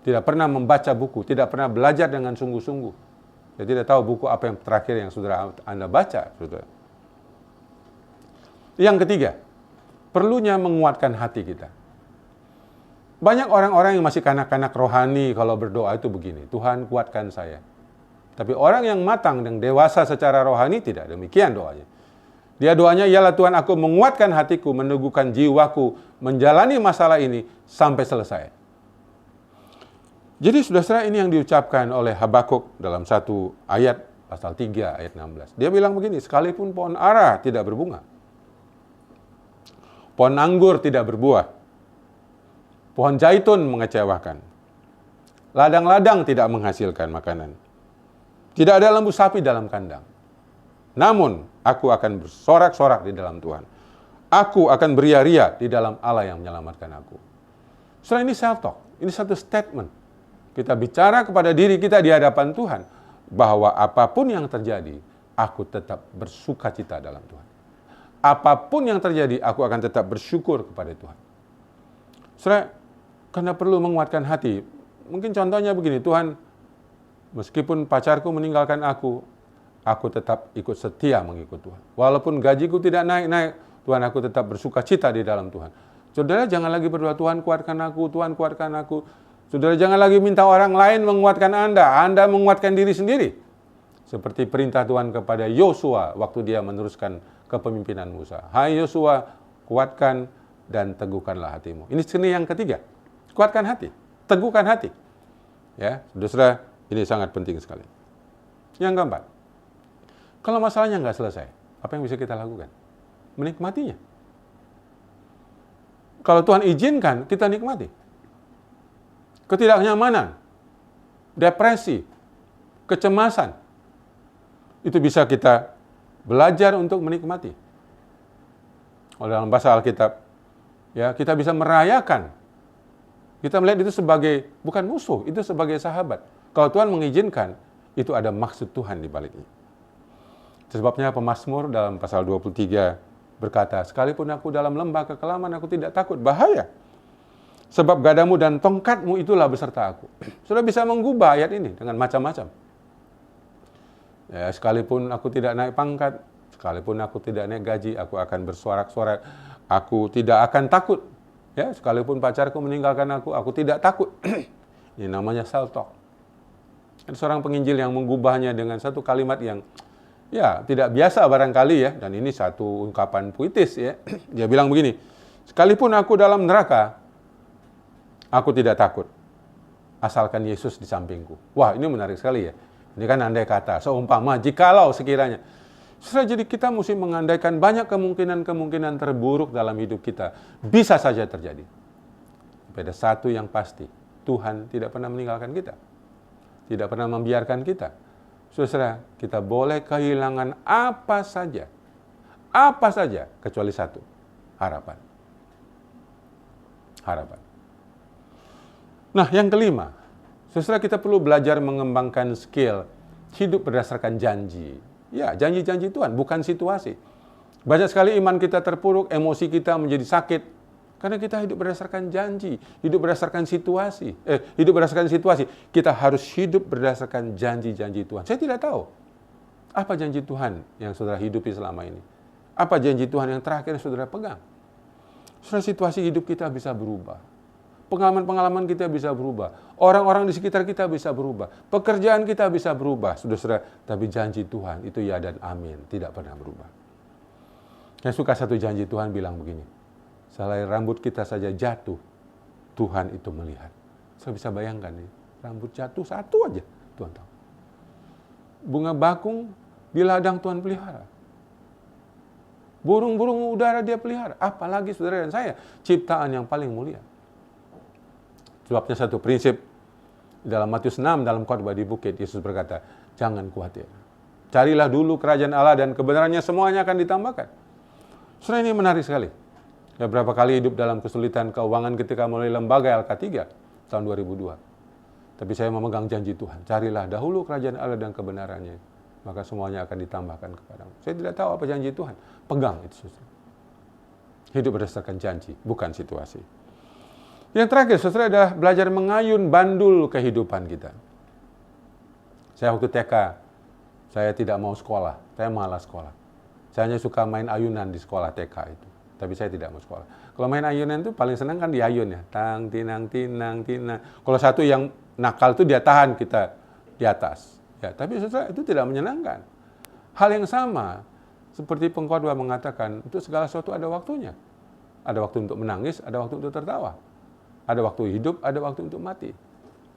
Tidak pernah membaca buku. Tidak pernah belajar dengan sungguh-sungguh. Saya tidak tahu buku apa yang terakhir yang saudara Anda baca. Saudara. Yang ketiga, perlunya menguatkan hati kita. Banyak orang-orang yang masih kanak-kanak rohani kalau berdoa itu begini, Tuhan kuatkan saya. Tapi orang yang matang dan dewasa secara rohani tidak demikian doanya. Dia doanya ialah Tuhan aku menguatkan hatiku, meneguhkan jiwaku, menjalani masalah ini sampai selesai. Jadi saudara ini yang diucapkan oleh Habakuk dalam satu ayat, pasal 3 ayat 16. Dia bilang begini, sekalipun pohon ara tidak berbunga, pohon anggur tidak berbuah, pohon zaitun mengecewakan, ladang-ladang tidak menghasilkan makanan, tidak ada lembu sapi dalam kandang. Namun, aku akan bersorak-sorak di dalam Tuhan. Aku akan beria-ria di dalam Allah yang menyelamatkan aku. Setelah ini self-talk, ini satu statement. Kita bicara kepada diri kita di hadapan Tuhan, bahwa apapun yang terjadi, aku tetap bersuka cita dalam Tuhan. Apapun yang terjadi, aku akan tetap bersyukur kepada Tuhan. Setelah, karena perlu menguatkan hati. Mungkin contohnya begini, Tuhan, meskipun pacarku meninggalkan aku tetap ikut setia mengikut Tuhan. Walaupun gajiku tidak naik-naik, Tuhan aku tetap bersuka cita di dalam Tuhan. Saudara jangan lagi berdoa, Tuhan kuatkan aku, Tuhan kuatkan aku. Saudara jangan lagi minta orang lain menguatkan Anda menguatkan diri sendiri. Seperti perintah Tuhan kepada Yosua waktu dia meneruskan kepemimpinan Musa. Hai Yosua, kuatkan dan teguhkanlah hatimu. Ini seni yang ketiga. Kuatkan hati, teguhkan hati. Ya, saudara, ini sangat penting sekali. Yang keempat, kalau masalahnya nggak selesai, apa yang bisa kita lakukan? Menikmatinya. Kalau Tuhan izinkan, kita nikmati. Ketidaknyamanan, depresi, kecemasan, itu bisa kita belajar untuk menikmati. Kalau dalam bahasa Alkitab, ya kita bisa merayakan. Kita melihat itu sebagai, bukan musuh, itu sebagai sahabat. Kalau Tuhan mengizinkan, itu ada maksud Tuhan di baliknya. Sebabnya pemazmur dalam pasal 23 berkata, sekalipun aku dalam lembah kekelaman, aku tidak takut bahaya. Sebab gadamu dan tongkatmu itulah beserta aku. Sudah bisa menggubah ayat ini dengan macam-macam. Ya, sekalipun aku tidak naik pangkat, sekalipun aku tidak naik gaji, aku akan bersorak-sorak. Aku tidak akan takut. Ya, sekalipun pacarku meninggalkan aku tidak takut. Ini namanya self-talk. Ada seorang penginjil yang menggubahnya dengan satu kalimat yang ya, tidak biasa barangkali ya, dan ini satu ungkapan puitis ya. Dia bilang begini, sekalipun aku dalam neraka, aku tidak takut, asalkan Yesus di sampingku. Wah, ini menarik sekali ya. Ini kan andai kata, seumpama, jikalau sekiranya. Jadi kita mesti mengandaikan banyak kemungkinan-kemungkinan terburuk dalam hidup kita. Bisa saja terjadi. Pada satu yang pasti, Tuhan tidak pernah meninggalkan kita. tidak pernah membiarkan kita. Saudara, kita boleh kehilangan apa saja kecuali satu, harapan. Harapan. Nah, yang kelima, saudara, kita perlu belajar mengembangkan skill hidup berdasarkan janji. Ya, janji-janji Tuhan, bukan situasi. Banyak sekali iman kita terpuruk, emosi kita menjadi sakit, karena kita hidup berdasarkan janji, hidup berdasarkan situasi. Kita harus hidup berdasarkan janji-janji Tuhan. Saya tidak tahu apa janji Tuhan yang saudara hidupi selama ini. Apa janji Tuhan yang terakhir yang saudara pegang? Saudara, situasi hidup kita bisa berubah. Pengalaman-pengalaman kita bisa berubah. Orang-orang di sekitar kita bisa berubah. Pekerjaan kita bisa berubah. Saudara, tapi janji Tuhan itu ya dan amin. Tidak pernah berubah. Saya suka satu janji Tuhan bilang begini. Selai rambut kita saja jatuh, Tuhan itu melihat. Saya bisa bayangkan nih, rambut jatuh satu aja, Tuhan tahu. Bunga bakung di ladang Tuhan pelihara. Burung-burung udara dia pelihara. Apalagi saudara dan saya, ciptaan yang paling mulia. Sebabnya satu prinsip dalam Matius 6 dalam khotbah di bukit, Yesus berkata, jangan khawatir. Carilah dulu kerajaan Allah dan kebenarannya semuanya akan ditambahkan. Saudara, ini menarik sekali. Ya, berapa kali hidup dalam kesulitan keuangan ketika mulai lembaga LK3 tahun 2002. Tapi saya memegang janji Tuhan. Carilah dahulu kerajaan Allah dan kebenarannya, maka semuanya akan ditambahkan kepadamu. Saya tidak tahu apa janji Tuhan. Pegang itu, saudara. Hidup berdasarkan janji, bukan situasi. Yang terakhir, saudara, adalah belajar mengayun bandul kehidupan kita. Saya waktu TK, saya tidak mau sekolah. Saya malas sekolah. Saya hanya suka main ayunan di sekolah TK itu. Tapi saya tidak mau sekolah. Kalau main ayunan itu paling senang kan di ayun ya. Tang, tinang, tinang, tinang. Kalau satu yang nakal itu dia tahan kita di atas. Ya, tapi saudara, itu tidak menyenangkan. Hal yang sama, seperti pengkhotbah mengatakan, itu segala sesuatu ada waktunya. Ada waktu untuk menangis, ada waktu untuk tertawa. Ada waktu hidup, ada waktu untuk mati.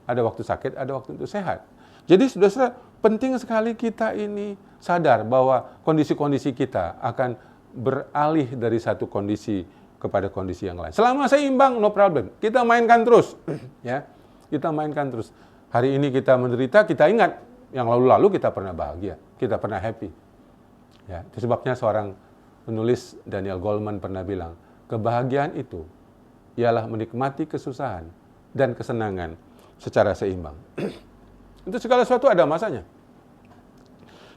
Ada waktu sakit, ada waktu untuk sehat. Jadi saudara, penting sekali kita ini sadar bahwa kondisi-kondisi kita akan beralih dari satu kondisi kepada kondisi yang lain. Selama seimbang, no problem. Kita mainkan terus. Ya, kita mainkan terus. Hari ini kita menderita, kita ingat yang lalu-lalu kita pernah bahagia, kita pernah happy. Ya, itu sebabnya seorang penulis Daniel Goleman pernah bilang, kebahagiaan itu ialah menikmati kesusahan dan kesenangan secara seimbang. Itu segala sesuatu ada masanya.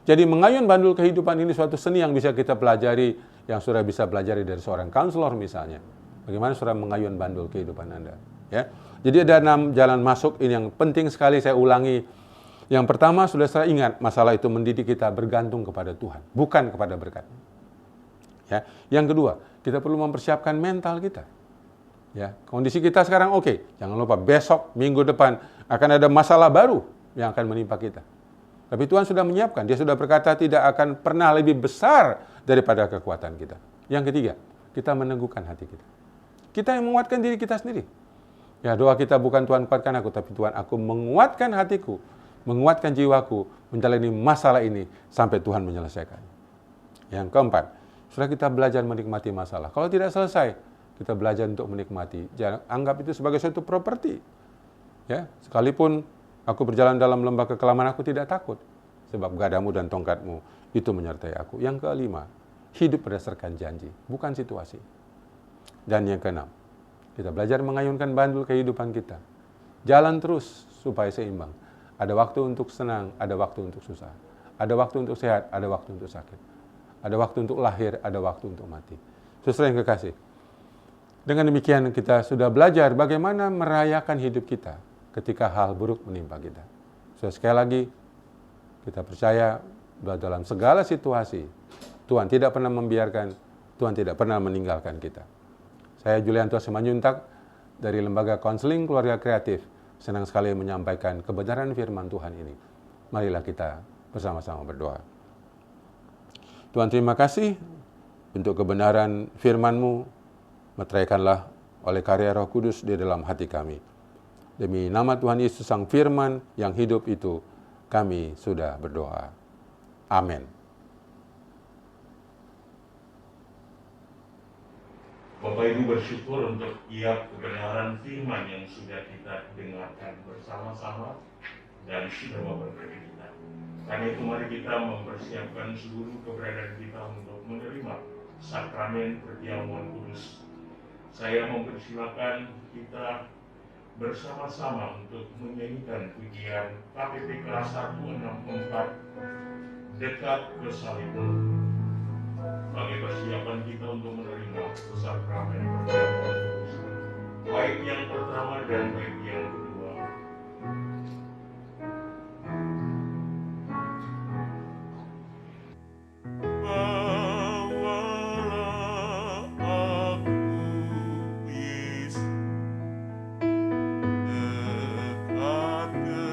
Jadi mengayun bandul kehidupan ini suatu seni yang bisa kita pelajari, yang saudara bisa pelajari dari seorang konselor misalnya. Bagaimana saudara mengayun bandul kehidupan Anda. Ya. Jadi ada 6 jalan masuk ini yang penting sekali saya ulangi. Yang pertama, saudara ingat, masalah itu mendidik kita bergantung kepada Tuhan, bukan kepada berkat. Ya. Yang kedua, kita perlu mempersiapkan mental kita. Ya. Kondisi kita sekarang oke. Jangan lupa besok, minggu depan akan ada masalah baru yang akan menimpa kita. Tapi Tuhan sudah menyiapkan. Dia sudah berkata tidak akan pernah lebih besar daripada kekuatan kita. Yang ketiga, kita meneguhkan hati kita. Kita yang menguatkan diri kita sendiri. Ya, doa kita bukan Tuhan kuatkan aku, tapi Tuhan aku menguatkan hatiku, menguatkan jiwaku, menjalani masalah ini sampai Tuhan menyelesaikan. Yang keempat, setelah kita belajar menikmati masalah. Kalau tidak selesai, kita belajar untuk menikmati. Jangan anggap itu sebagai suatu properti. Ya, sekalipun aku berjalan dalam lembah kekelaman, aku tidak takut. Sebab gadamu dan tongkatmu itu menyertai aku. Yang kelima, hidup berdasarkan janji, bukan situasi. Dan yang keenam, kita belajar mengayunkan bandul kehidupan kita. Jalan terus supaya seimbang. Ada waktu untuk senang, ada waktu untuk susah. Ada waktu untuk sehat, ada waktu untuk sakit. Ada waktu untuk lahir, ada waktu untuk mati. Saudara yang kekasih, dengan demikian kita sudah belajar bagaimana merayakan hidup kita ketika hal buruk menimpa kita. So, sekali lagi, kita percaya bahwa dalam segala situasi, Tuhan tidak pernah membiarkan, Tuhan tidak pernah meninggalkan kita. Saya Julianto Simanjuntak dari Lembaga Konseling Keluarga Kreatif, senang sekali menyampaikan kebenaran firman Tuhan ini. Marilah kita bersama-sama berdoa. Tuhan, terima kasih untuk kebenaran firman-Mu, meteraikanlah oleh karya Roh Kudus di dalam hati kami. Demi nama Tuhan Yesus Sang Firman yang hidup itu, kami sudah berdoa. Amin. Bapak Ibu bersyukur untuk tiap kebenaran firman yang sudah kita dengarkan bersama-sama. dan sudah memberkati kita. Karena itu mari kita mempersiapkan seluruh keberadaan kita untuk menerima sakramen perjamuan kudus. Saya mempersilakan kita bersama-sama untuk menyanyikan pujian KPPK 164 dekat ke salibmu. Bagi persiapan kita untuk menerima sakramen perjamuan kudus, baik yang pertama dan baik yang kedua. Bawalah aku, Yesus, dekat ke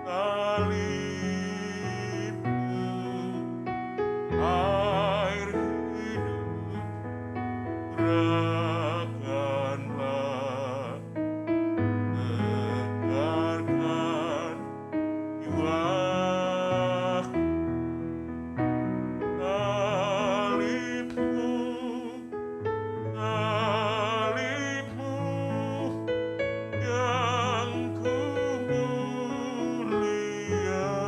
salibmu, air hidup curahkanlah, tegarkan jiwaku. Salibmu yang ku muliakan,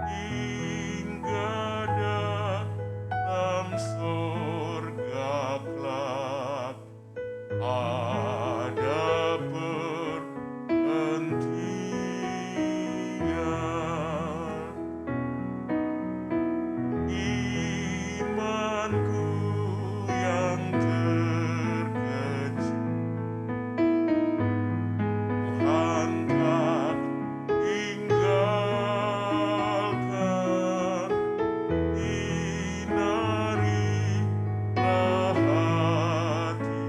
hingga dalam sorga kelak ada perhentian. Imanku yang terkecil, Tuhan tak tinggalkan. Sinarilah hati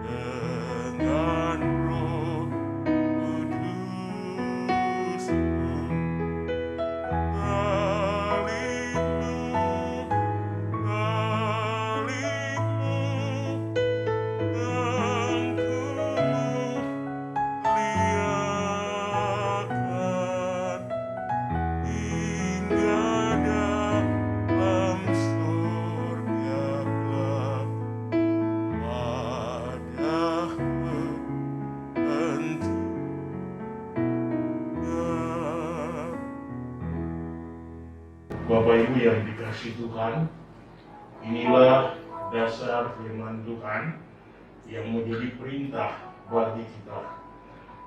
dengan Roh Kudus-Mu. Bapak Ibu yang dikasihi Tuhan, inilah dasar firman Tuhan yang menjadi perintah bagi kita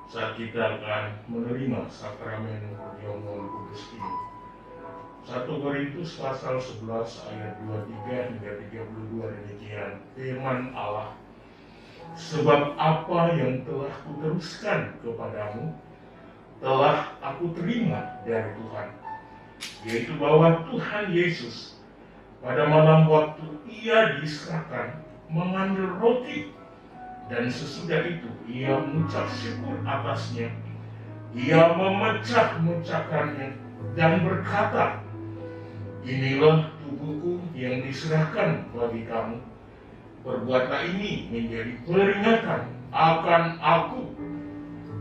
saat kita akan menerima sakramen perjamuan kudus ini. 1 Korintus pasal 11 ayat 23 hingga 32 demikian firman Allah. Sebab apa yang telah kuteruskan kepadamu telah aku terima dari Tuhan, yaitu bahwa Tuhan Yesus pada malam waktu ia diserahkan mengambil roti, dan sesudah itu ia mengucap syukur atasnya, ia memecah-mecahkannya dan berkata, inilah tubuhku yang diserahkan bagi kamu, perbuatlah ini menjadi peringatan akan aku.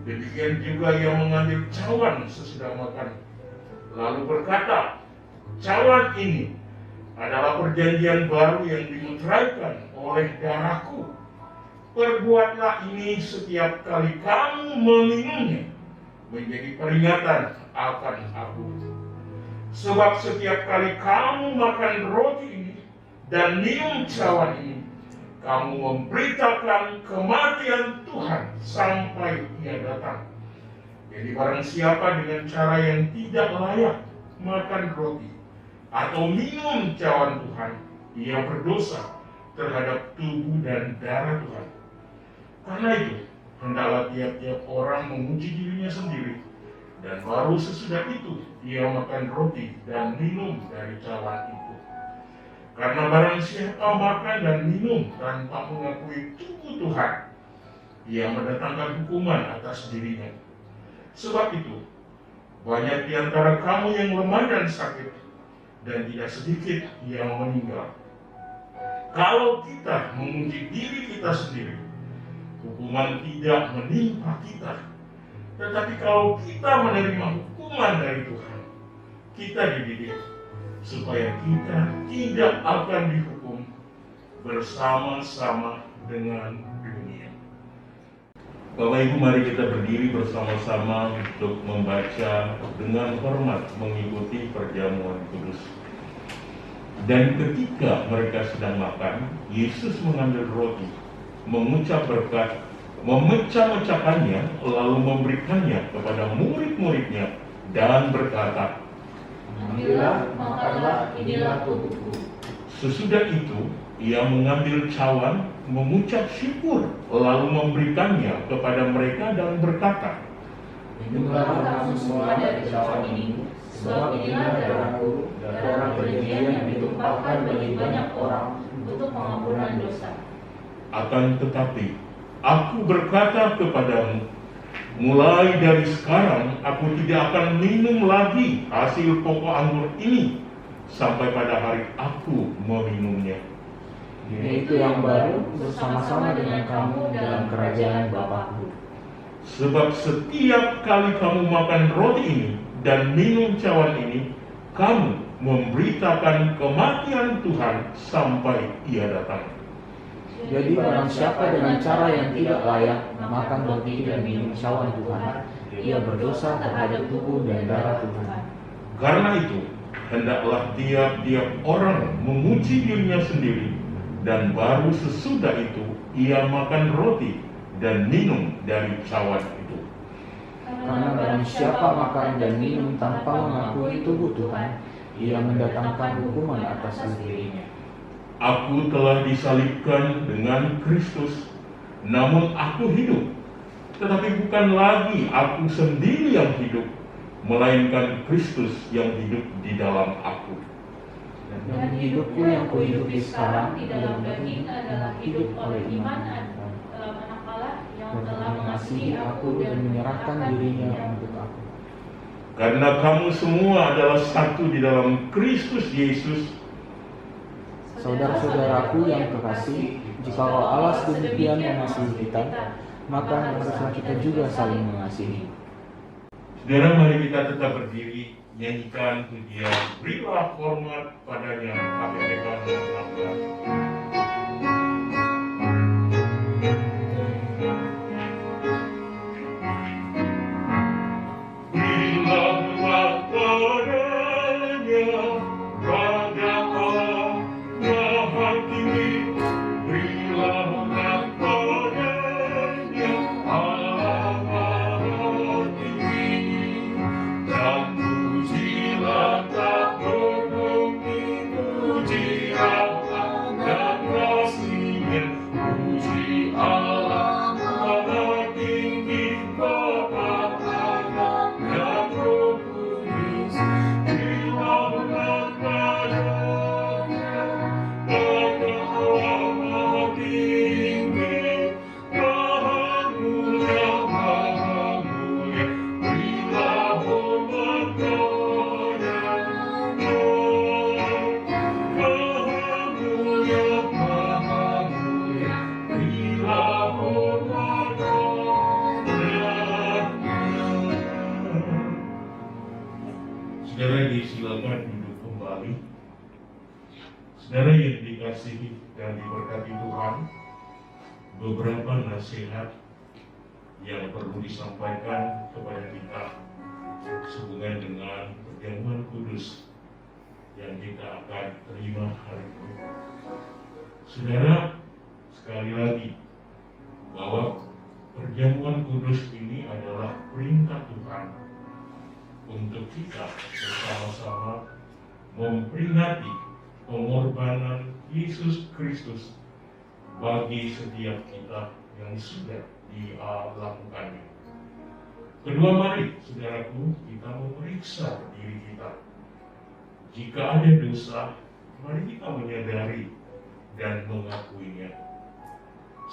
Demikian juga ia mengambil cawan sesudah makan, lalu berkata, cawan ini adalah perjanjian baru yang dimeteraikan oleh darahku. Perbuatlah ini setiap kali kamu meminumnya menjadi peringatan akan aku. Sebab setiap kali kamu makan roti ini dan minum cawan ini, kamu memberitakan kematian Tuhan sampai ia datang. Jadi barang siapa dengan cara yang tidak layak makan roti atau minum cawan Tuhan, ia berdosa terhadap tubuh dan darah Tuhan. Karena itu, hendaklah tiap-tiap orang memuji dirinya sendiri, dan baru sesudah itu ia makan roti dan minum dari cawan itu. Karena barang siapa makan dan minum tanpa mengakui tubuh Tuhan, ia mendatangkan hukuman atas dirinya. Sebab itu, banyak di antara kamu yang lemah dan sakit, dan tidak sedikit yang meninggal. Kalau kita memuji diri kita sendiri, hukuman tidak menimpa kita. Tetapi kalau kita menerima hukuman dari Tuhan, kita dididik supaya kita tidak akan dihukum bersama-sama dengan dunia. Bapak Ibu, mari kita berdiri bersama-sama untuk membaca dengan hormat mengikuti perjamuan kudus. Dan ketika mereka sedang makan, Yesus mengambil roti, mengucap berkat, memecah-mecahkannya, lalu memberikannya kepada murid-muridnya dan berkata, Ambillah, makanlah, inilah tubuhku. sesudah itu ia mengambil cawan, mengucap syukur, lalu memberikannya kepada mereka dan berkata, Minumlah kamu semua dari cawan ini, sebab inilah darahku, darah perjanjian yang ditumpahkan bagi banyak orang untuk pengampunan dosa. akan tetapi aku berkata kepadamu, mulai dari sekarang aku tidak akan minum lagi hasil pokok anggur ini sampai pada hari aku meminumnya. Yaitu yang baru bersama-sama dengan kamu dalam kerajaan Bapakku. Sebab setiap kali kamu makan roti ini dan minum cawan ini, kamu memberitakan kematian Tuhan sampai ia datang. Jadi barang siapa dengan cara yang tidak layak makan roti dan minum cawan Tuhan, ia berdosa terhadap tubuh dan darah Tuhan. Karena itu, hendaklah tiap-tiap orang memuji dirinya sendiri, dan baru sesudah itu ia makan roti dan minum dari cawan itu. Karena barang siapa makan dan minum tanpa mengakui tubuh Tuhan, ia mendatangkan hukuman atas dirinya. Aku telah disalibkan dengan Kristus, namun aku hidup. Tetapi bukan lagi aku sendiri yang hidup, melainkan Kristus yang hidup di dalam aku. Dan hidupku yang kuhidupi sekarang di dalam daging adalah hidup oleh iman dalam anak Allah yang telah mengasihi aku dan menyerahkan dirinya untuk aku. Karena kamu semua adalah satu di dalam Kristus Yesus. Saudara-saudaraku yang kekasih, jikalau Allah sedemikian mengasihi kita, maka haruslah kita juga saling mengasihi. Saudara, mari kita tetap berdiri, nyanyikan pujian Berilah Hormat Padanya, KPPK nomor 16. Saudara, disilakan duduk kembali. Saudara yang dikasihi dan diberkati Tuhan, beberapa nasihat yang perlu disampaikan kepada kita sehubungan dengan perjamuan kudus yang kita akan terima hari ini. Saudara, sekali lagi bahwa perjamuan kudus ini adalah perintah Tuhan untuk kita bersama-sama memperingati pengorbanan Yesus Kristus bagi setiap kita yang sudah Dia lakukannya. Kedua, mari saudaraku, kita memeriksa diri kita. Jika ada dosa, mari kita menyadari dan mengakuinya.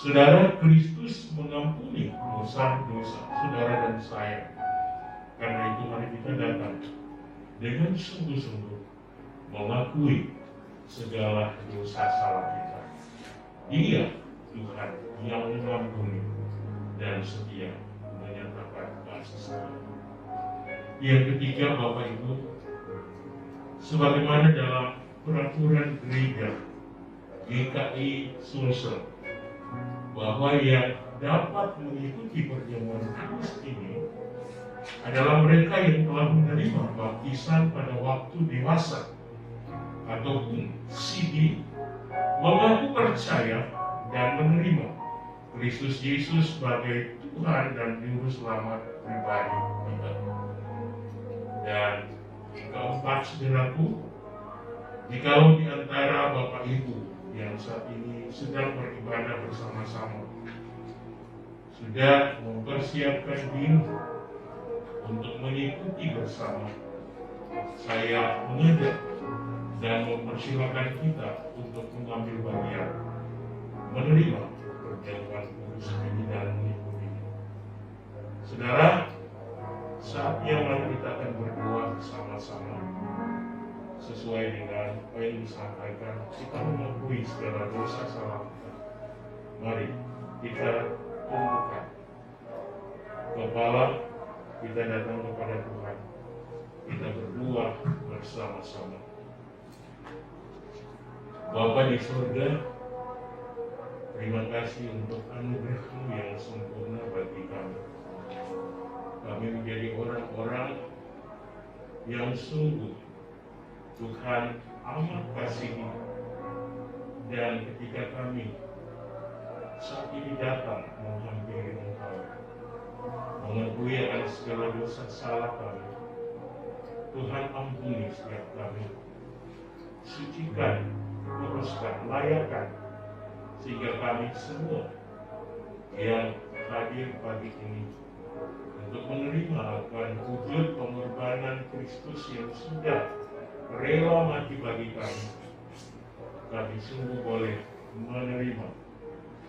Saudara, Kristus mengampuni dosa-dosa saudara dan saya. Karena itu mari kita datang dengan sungguh-sungguh mengakui segala dosa salah kita. Dia Tuhan yang mengampuni dan setia menyatakan kasih sayang. Yang ketiga, Bapak Ibu, sebagaimana dalam peraturan gereja GKI Sulsel, bahwa yang dapat mengikuti perjamuan kudus ini adalah mereka yang telah menerima baptisan pada waktu dewasa ataupun CD, mengaku percaya dan menerima Kristus Yesus sebagai Tuhan dan Juru Selamat pribadi kita. Dan keempat, saudaraku, jikalau di antara Bapak Ibu yang saat ini sedang beribadah bersama-sama sudah mempersiapkan diri untuk mengikuti bersama, saya mengajak dan mempersilakan kita untuk mengambil bagian menerima perjamuan kudus ini dan mengikutinya. Saudara, saatnya mari kita akan berdoa bersama-sama sesuai dengan apa yang disampaikan. Kita mengakui segala dosa salah kita. Mari kita tundukkan kepala, kita datang kepada Tuhan. Kita berdoa bersama-sama. Bapa di surga, terima kasih untuk anugerah-Mu yang sempurna bagi kami. Kami menjadi orang-orang yang sungguh Tuhan amat kasihi, dan ketika kami saat ini datang menghampiri Engkau, mengakui akan segala dosa salah kami, Tuhan ampuni setiap kami, sucikan, luruskan, layakkan, sehingga kami semua yang hadir pagi ini untuk menerima akan wujud pengorbanan Kristus yang sudah rela mati bagi kami, kami sungguh boleh menerima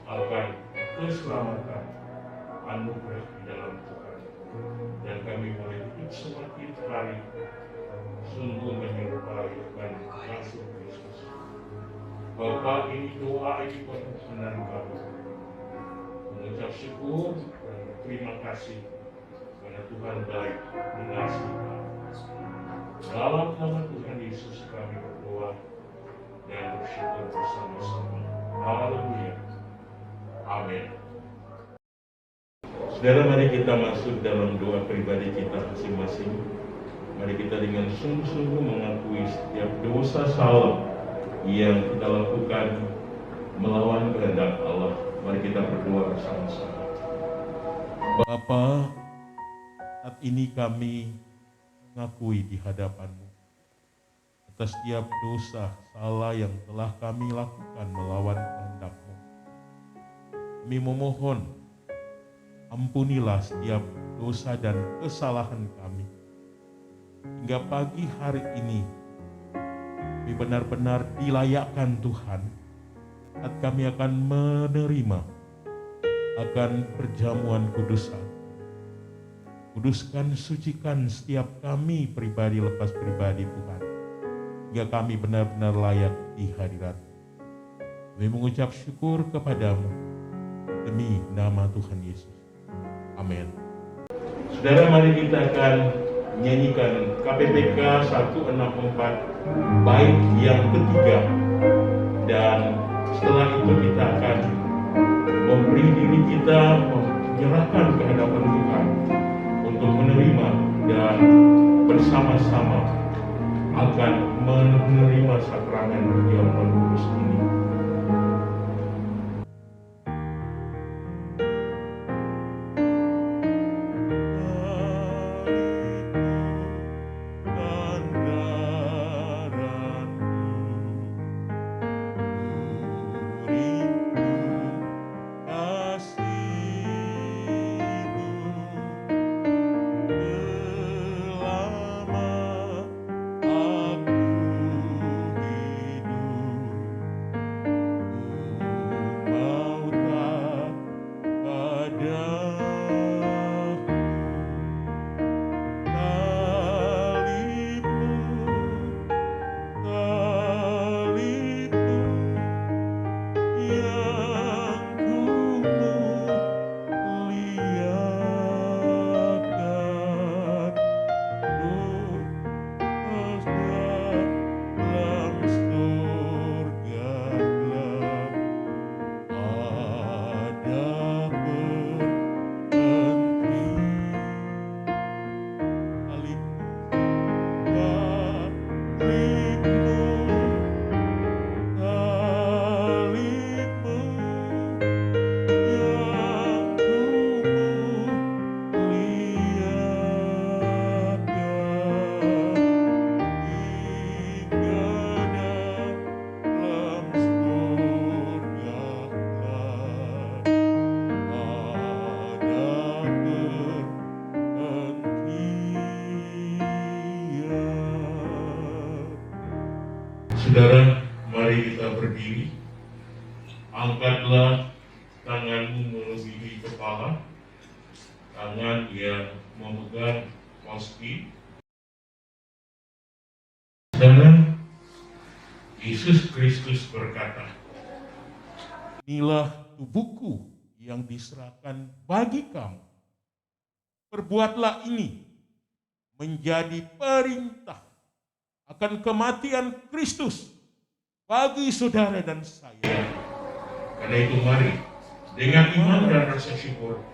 akan keselamatan anugerah di dalam Tuhan, dan kami boleh hidup semakin hari sungguh menyerupai dan kasih Kristus. Bapa, ini doa ini permohonan kami, mengucap syukur dan terima kasih karena Tuhan baik mengasihi kami. Dalam nama Tuhan Yesus kami berdoa dan bersyukur bersama-sama. Haleluya. Amin. Saudara, mari kita masuk dalam doa pribadi kita masing-masing. Mari kita dengan sungguh-sungguh mengakui setiap dosa salah yang kita lakukan melawan kehendak Allah. Mari kita berdoa bersama-sama. Bapa, saat ini kami mengakui di hadapan-Mu atas setiap dosa salah yang telah kami lakukan melawan kehendak-Mu. Kami memohon, ampunilah setiap dosa dan kesalahan kami. Hingga pagi hari ini, kami benar-benar dilayakkan Tuhan, saat kami akan menerima akan perjamuan kudusan. Kuduskan, sucikan setiap kami pribadi lepas pribadi Tuhan, hingga kami benar-benar layak di hadirat. Kami mengucap syukur kepadamu demi nama Tuhan Yesus. Amin. Saudara, mari kita akan menyanyikan KPPK 164 bait yang ketiga, dan setelah itu kita akan memberi diri kita, menyerahkan ke hadapan Tuhan untuk menerima dan bersama-sama akan menerima sakramen perjamuan kudus ini. Saudara, mari kita berdiri. Angkatlah tanganmu melebihi kepala, tangan yang memegang hosti. Saudara, Yesus Kristus berkata, inilah tubuhku yang diserahkan bagi kamu. Perbuatlah ini menjadi perintah akan kematian Kristus bagi saudara dan saya. Karena itu mari dengan iman dan rasa syukur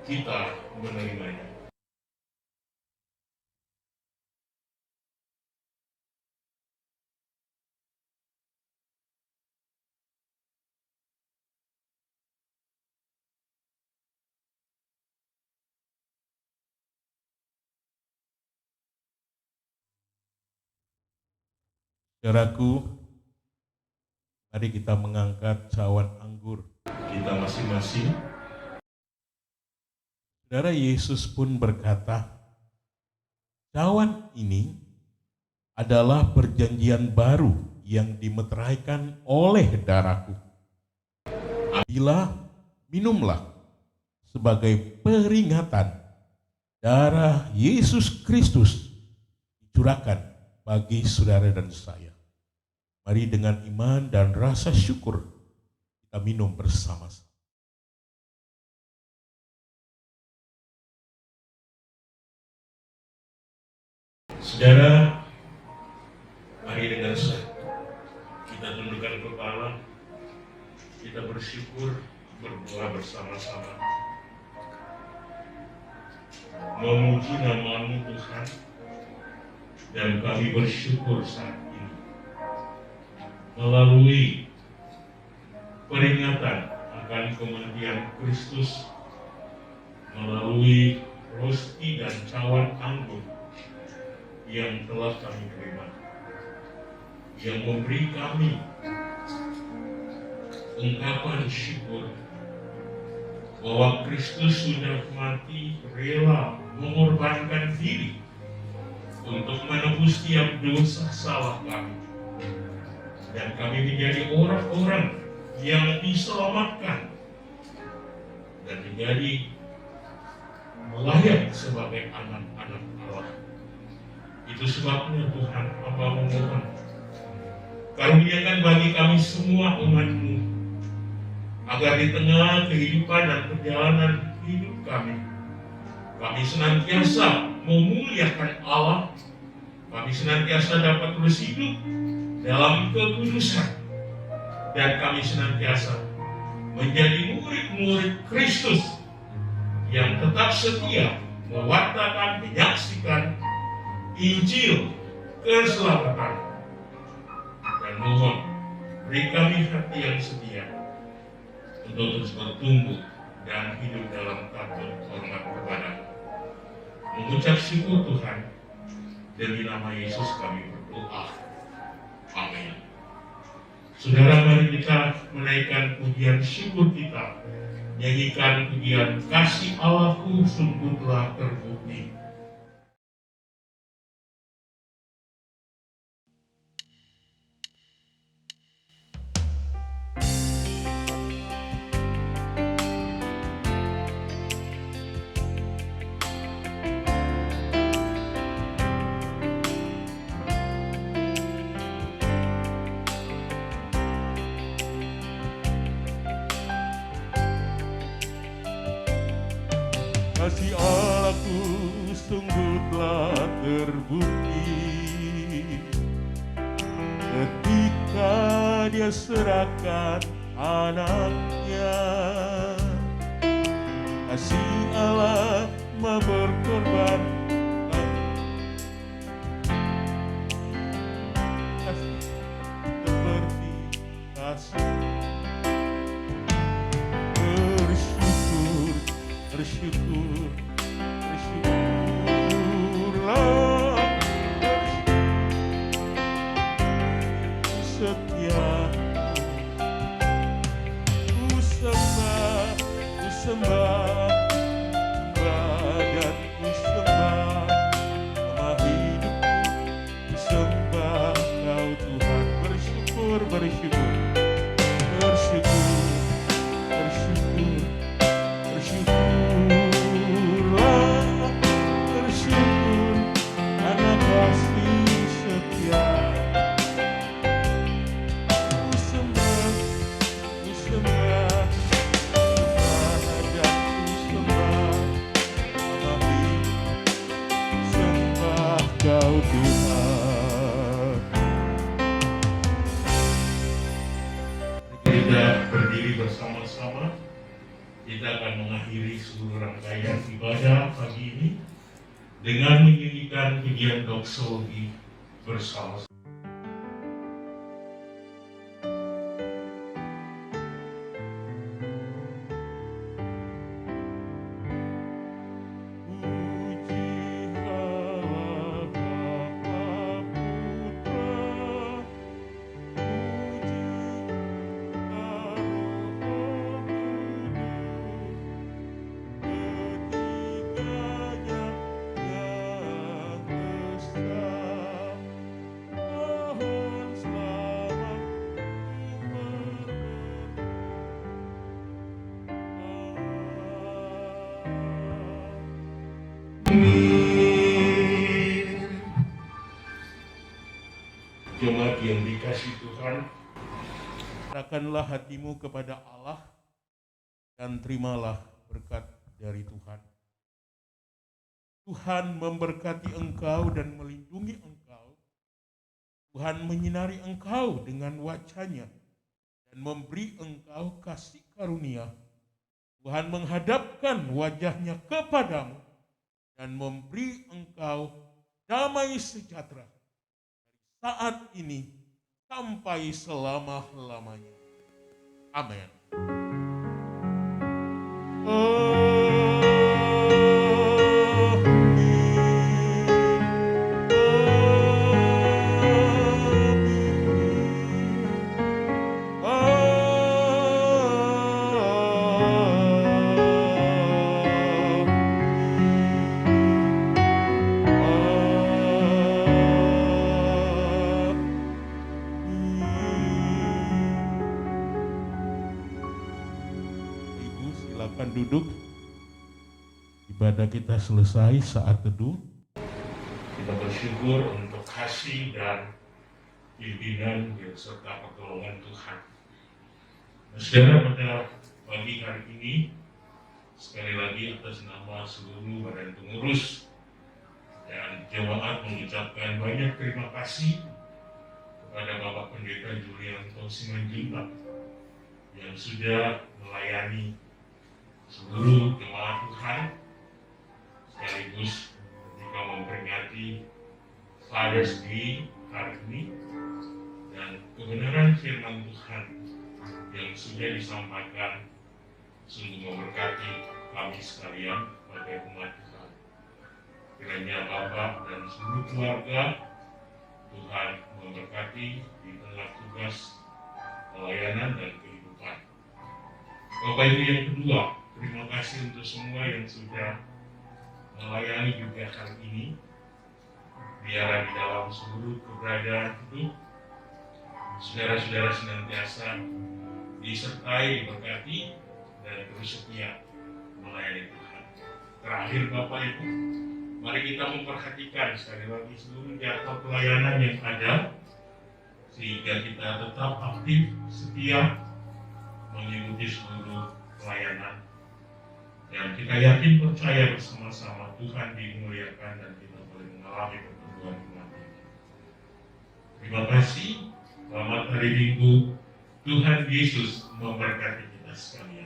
kita menerimanya. Saudaraku, mari kita mengangkat cawan anggur kita masing-masing. Saudara, Yesus pun berkata, cawan ini adalah perjanjian baru yang dimeteraikan oleh darahku. Ambillah, minumlah sebagai peringatan darah Yesus Kristus dicurahkan bagi saudara dan saya. Mari dengan iman dan rasa syukur kita minum bersama-sama. Saudara, mari dengan kita tundukkan kepala, kita bersyukur, berdoa bersama-sama. Memuji nama-Mu Tuhan, dan kami bersyukur saat ini melalui peringatan akan kematian Kristus, melalui rosti dan cawan anggur yang telah kami terima, yang memberi kami ungkapan syukur bahwa Kristus sudah mati, rela mengorbankan diri untuk menebus tiap dosa salah kami, dan kami menjadi orang-orang yang diselamatkan dan menjadi layak sebagai anak-anak Allah. Itu sebabnya Tuhan, hamba memohon, karuniakan bagi kami semua umat-Mu, agar di tengah kehidupan dan perjalanan hidup kami senantiasa memuliakan Allah, kami senantiasa dapat terus hidup dalam kekudusan, dan kami senantiasa menjadi murid-murid Kristus yang tetap setia mewartakan, menyaksikan Injil keselamatan. Dan mohon beri kami hati yang setia untuk terus bertumbuh dan hidup dalam takut hormat kepada-Mu. Mengucap syukur Tuhan, demi nama Yesus kami berdoa. Amin. Saudara, mari kita menaikkan pujian syukur kita, nyanyikan pujian kasih Allahku sungguh telah terbukti. Kasih Allahku sungguh telah terbukti ketika Dia serahkan anaknya. Kasih Allah mau berkorban, kasih seperti kasih. Bersyukur, bersyukurlah, setia. Ku sembah, dan ku sembah, nama hidupku, ku sembah Kau Tuhan. bersyukur, bersyukur, bersyukur, bersyukur, bersyukurlah, bersyukur karena kasih setia. Ku sembah, ku sembah, Tuhan dan ku sembah, sembah Kau Tuhan. Kita berdiri bersama-sama. Kita akan mengakhiri seluruh rangkaian ibadah pagi ini dengan menyanyikan pujian doksologi bersama. Jemaat yang dikasihi Tuhan, serahkanlah hatimu kepada Allah dan terimalah berkat dari Tuhan. Tuhan memberkati engkau dan melindungi engkau. Tuhan menyinari engkau dengan wajah-Nya dan memberi engkau kasih karunia. Tuhan menghadapkan wajah-Nya kepadamu dan memberi engkau damai sejahtera saat ini sampai selama-lamanya. Amin. Silakan duduk. Ibadah kita selesai saat teduh. Kita bersyukur untuk kasih dan pimpinan serta pertolongan Tuhan. Saudara, pada pagi hari ini sekali lagi atas nama seluruh badan pengurus dan jemaat mengucapkan banyak terima kasih kepada Bapak Pendeta Julianto Simanjuntak yang sudah melayani seluruh jemaat Tuhan sekaligus ketika memperingati Father's Day hari ini dan kebenaran firman Tuhan yang sudah disampaikan sungguh memberkati kami sekalian sebagai umat Tuhan. Kiranya Bapak dan seluruh keluarga Tuhan memberkati di tengah tugas pelayanan dan kehidupan. Bapak Ibu yang kedua, terima kasih untuk semua yang sudah melayani juga hari ini. Biarlah di dalam seluruh keberadaan hidup, saudara-saudara senantiasa disertai, diberkati, dan terus setia melayani Tuhan. Terakhir Bapak Ibu, mari kita memperhatikan sekali lagi seluruh jadwal pelayanan yang ada, sehingga kita tetap aktif, setia, mengikuti seluruh pelayanan. Dan kita yakin percaya bersama-sama Tuhan dimuliakan dan kita boleh mengalami pertemuan umat ini. Terima kasih. Selamat hari Minggu. Tuhan Yesus memberkati kita sekalian.